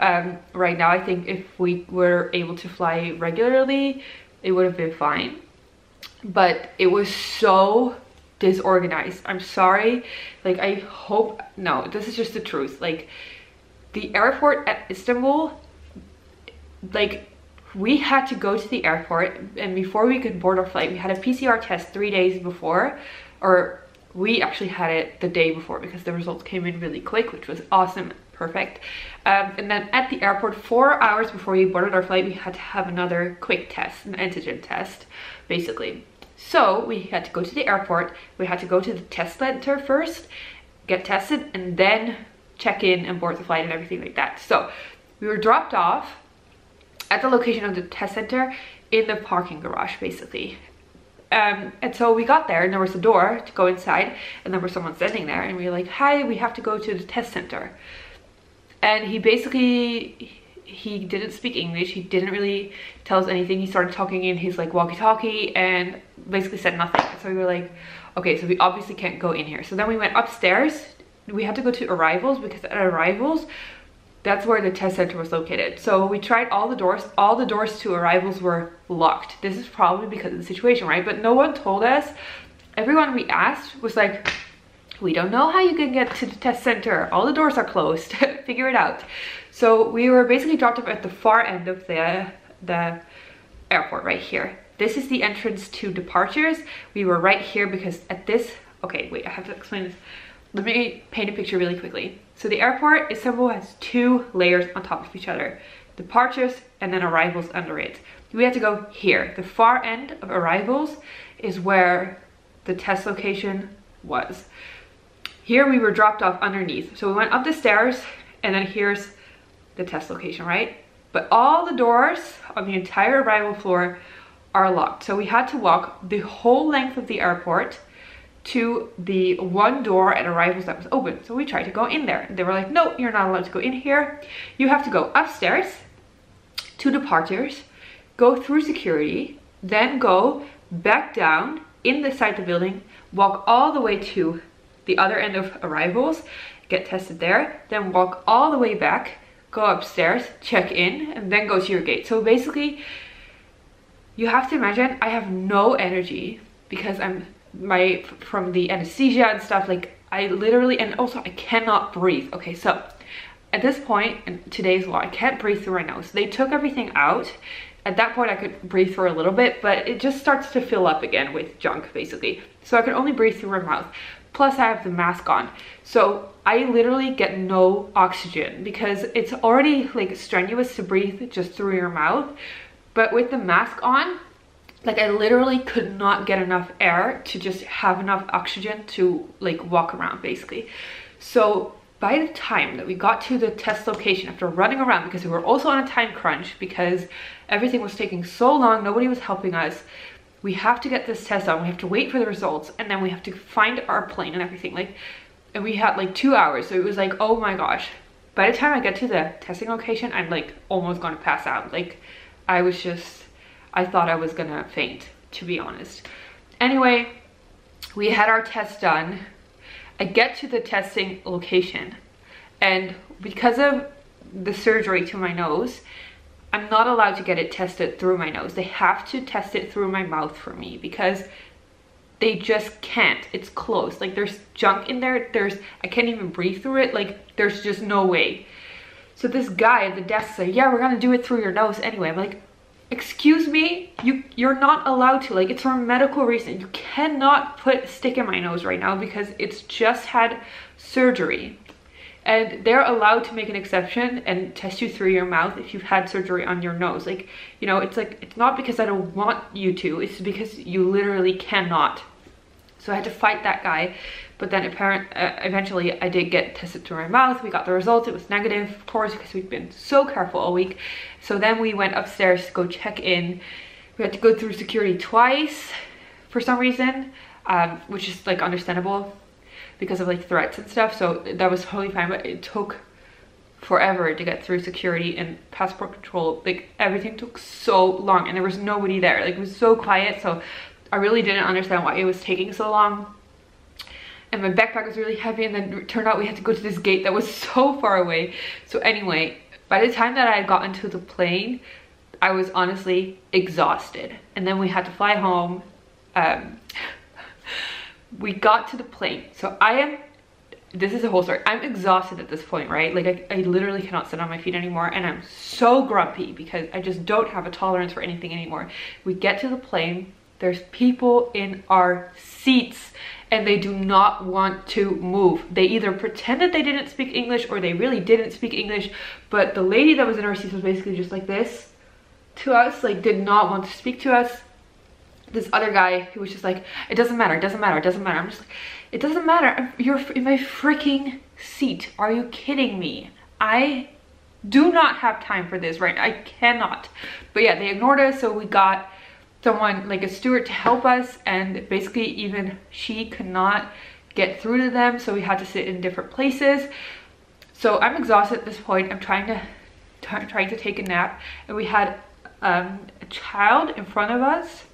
right now. I think if we were able to fly regularly, it would have been fine, but it was so disorganized. I'm sorry, like I hope, no, this is just the truth. Like the airport at Istanbul, like we had to go to the airport, and before we could board our flight, we had a PCR test 3 days before, or we actually had it the day before because the results came in really quick, which was awesome, perfect. And then at the airport, 4 hours before we boarded our flight, we had to have another quick test, an antigen test, basically. So we had to go to the airport, we had to go to the test center first, get tested, and then check in and board the flight and everything like that. So we were dropped off at the location of the test center in the parking garage, basically. And so we got there, and there was a door to go inside, and there was someone standing there, and we were like, hi, we have to go to the test center. And he basically, he didn't speak English, he didn't really tell us anything. He started talking in his like walkie-talkie and basically said nothing. So we were like, okay, so we obviously can't go in here. So then we went upstairs. We had to go to arrivals, because at arrivals, that's where the test center was located. So we tried all the doors to arrivals were locked. This is probably because of the situation, right? But no one told us. Everyone we asked was like, we don't know how you can get to the test center. All the doors are closed, figure it out. So we were basically dropped off at the far end of the airport right here. This is the entrance to departures. We were right here because at this, okay, wait, I have to explain this. Let me paint a picture really quickly. So the airport, Istanbul, has 2 layers on top of each other. Departures and then arrivals under it. We had to go here. The far end of arrivals is where the test location was. Here we were dropped off underneath. So we went up the stairs, and then here's the test location, right? But all the doors on the entire arrival floor are locked. So we had to walk the whole length of the airport to the one door at arrivals that was open. So we tried to go in there. They were like, no, you're not allowed to go in here. You have to go upstairs to departures, go through security, then go back down inside the building, walk all the way to the other end of arrivals, get tested there, then walk all the way back, go upstairs, check in, and then go to your gate. So basically, you have to imagine I have no energy because from the anesthesia and stuff, like I literally, and also I cannot breathe. Okay, so at this point, and today's law, I can't breathe through my nose. They took everything out. At that point I could breathe for a little bit, but it just starts to fill up again with junk, basically. So I can only breathe through my mouth. Plus I have the mask on. So I literally get no oxygen because it's already like strenuous to breathe just through your mouth. But with the mask on, like I literally could not get enough air to just have enough oxygen to like walk around, basically. So by the time that we got to the test location, after running around, because we were also on a time crunch because everything was taking so long, nobody was helping us. We have to get this test done, we have to wait for the results, and then we have to find our plane and everything. Like, and we had like 2 hours, so it was like, oh my gosh. By the time I get to the testing location, I'm like almost gonna pass out. Like I thought I was gonna faint, to be honest. Anyway, we had our test done. I get to the testing location, and because of the surgery to my nose, I'm not allowed to get it tested through my nose. They have to test it through my mouth for me because they just can't. It's closed. Like there's junk in there. I can't even breathe through it. Like there's just no way. So this guy at the desk said, yeah, we're gonna do it through your nose anyway. I'm like, excuse me, you're not allowed to. Like, it's for a medical reason. You cannot put a stick in my nose right now because it's just had surgery. and they're allowed to make an exception and test you through your mouth if you've had surgery on your nose. Like, you know, it's like, it's not because I don't want you to, it's because you literally cannot. So I had to fight that guy. But then eventually I did get tested through my mouth. We got the results. It was negative, of course, because we've been so careful all week. So then we went upstairs to go check in. We had to go through security twice for some reason, which is like understandable because of like threats and stuff. So that was totally fine, but it took forever to get through security and passport control. Like, everything took so long and there was nobody there. Like, it was so quiet. So I really didn't understand why it was taking so long. And my backpack was really heavy, and then it turned out we had to go to this gate that was so far away. So anyway, by the time that I had gotten to the plane, I was honestly exhausted. And then we had to fly home. We got to the plane. So this is a whole story. I'm exhausted at this point, right? Like, I literally cannot sit on my feet anymore, and I'm so grumpy because I just don't have a tolerance for anything anymore. We get to the plane. There's people in our seats and they do not want to move. They either pretend that they didn't speak English or they really didn't speak English, but the lady that was in our seats was basically just like this to us, like, did not want to speak to us. This other guy who was just like, it doesn't matter, it doesn't matter, it doesn't matter. I'm just like, it doesn't matter, you're in my freaking seat. Are you kidding me? I do not have time for this right now. I cannot. But yeah, they ignored us, so we got someone, like a steward, to help us, and basically even she could not get through to them, so we had to sit in different places. So I'm exhausted at this point. I'm trying to take a nap, and we had a child in front of us.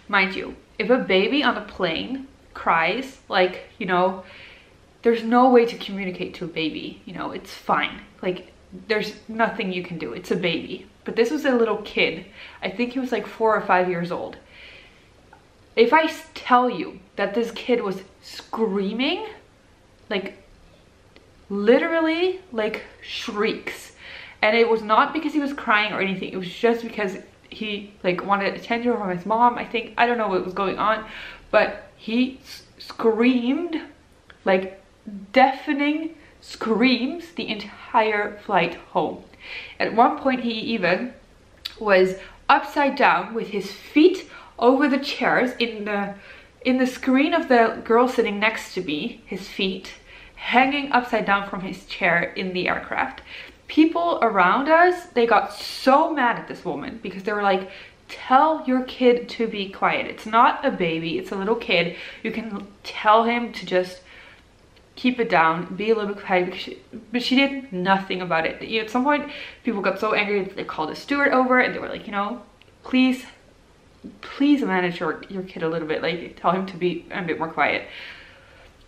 Mind you, if a baby on a plane cries, like, you know, there's no way to communicate to a baby, you know, it's fine. Like, there's nothing you can do. It's a baby. But this was a little kid. I think he was like 4 or 5 years old. If I tell you that this kid was screaming, like, literally, like, shrieks. And it was not because he was crying or anything. It was just because he, like, wanted attention from his mom, I think. I don't know what was going on. But he screamed, like, deafening screams the entire flight home. At one point he even was upside down with his feet over the chairs in the screen of the girl sitting next to me, his feet hanging upside down from his chair in the aircraft. People around us, they got so mad at this woman because they were like, tell your kid to be quiet. It's not a baby, it's a little kid. You can tell him to just keep it down, be a little bit quiet, but she did nothing about it. At some point, people got so angry that they called a steward over and they were like, you know, please manage your kid a little bit, like, tell him to be a bit more quiet.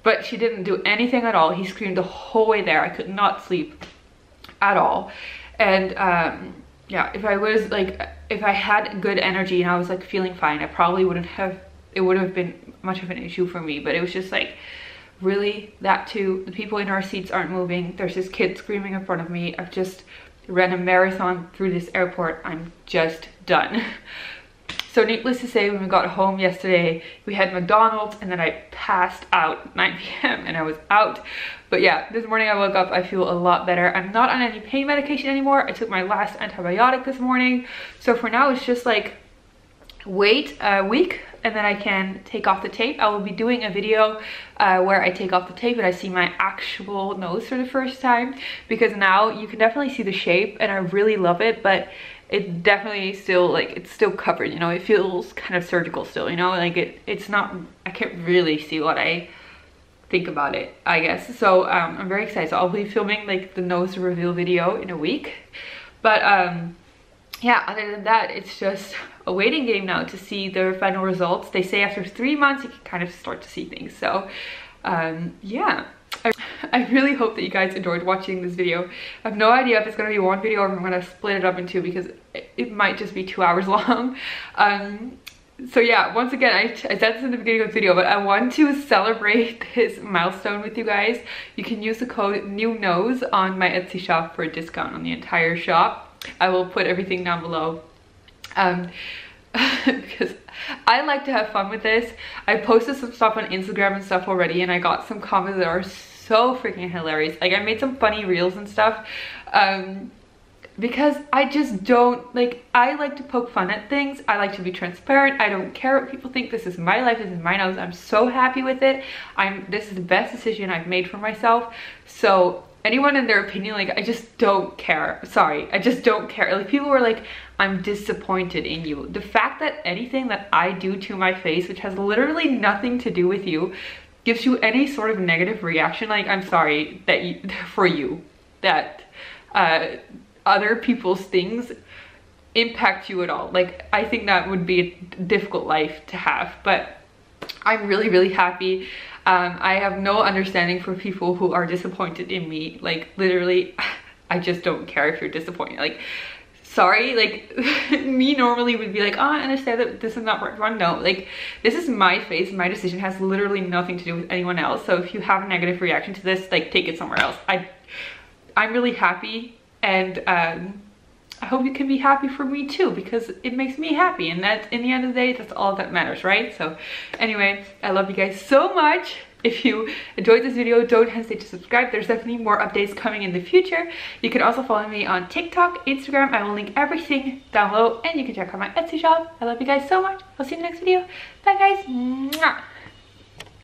But she didn't do anything at all. He screamed the whole way there. I could not sleep at all. And yeah, if I had good energy and I was like feeling fine, I probably wouldn't have, it would have been much of an issue for me. But it was just like, really, that too, the people in our seats aren't moving. There's this kid screaming in front of me. I've just ran a marathon through this airport. I'm just done. So needless to say, when we got home yesterday, we had McDonald's and then I passed out 9 p.m. and I was out. But yeah, this morning I woke up, I feel a lot better. I'm not on any pain medication anymore. I took my last antibiotic this morning. So for now, it's just like, wait a week and then I can take off the tape. I will be doing a video where I take off the tape and I see my actual nose for the first time, because now you can definitely see the shape and I really love it, but it definitely still, like, it's still covered, you know, it feels kind of surgical still, you know, like it's not, I can't really see what I think about it, I guess. So I'm very excited. So I'll be filming like the nose reveal video in a week, but yeah, other than that, it's just a waiting game now to see the final results. They say after 3 months you can kind of start to see things. So yeah, I really hope that you guys enjoyed watching this video. I have no idea if it's going to be one video or if I'm going to split it up in two, because it might just be 2 hours long. So yeah, once again, I said this in the beginning of the video, but I want to celebrate this milestone with you guys. You can use the code NEWNOSE on my Etsy shop for a discount on the entire shop. I will put everything down below. Because I like to have fun with this. I posted some stuff on Instagram and stuff already and I got some comments that are so freaking hilarious. Like I made some funny reels and stuff because I just don't like, I like to poke fun at things. I like to be transparent. I don't care what people think. This is my life, this is my nose. I'm so happy with it. This is the best decision I've made for myself. So anyone in their opinion, like, I just don't care. Sorry, I just don't care. Like, people were like, I'm disappointed in you. The fact that anything that I do to my face, which has literally nothing to do with you, gives you any sort of negative reaction, like, I'm sorry that for you that other people's things impact you at all. Like, I think that would be a difficult life to have, but I'm really, really happy. I have no understanding for people who are disappointed in me. Like, literally, I just don't care if you're disappointed. Like, sorry, like, me normally would be like, oh, I understand that this is not for everyone. No, like, this is my face. My decision has literally nothing to do with anyone else. So if you have a negative reaction to this, like, take it somewhere else. I'm really happy, and I hope you can be happy for me too, because it makes me happy, and that, in the end of the day, that's all that matters, right? So anyway, I love you guys so much. If you enjoyed this video, don't hesitate to subscribe. There's definitely more updates coming in the future. You can also follow me on TikTok, Instagram. I will link everything down below, and you can check out my Etsy shop. I love you guys so much. I'll see you in the next video. Bye guys. Mwah.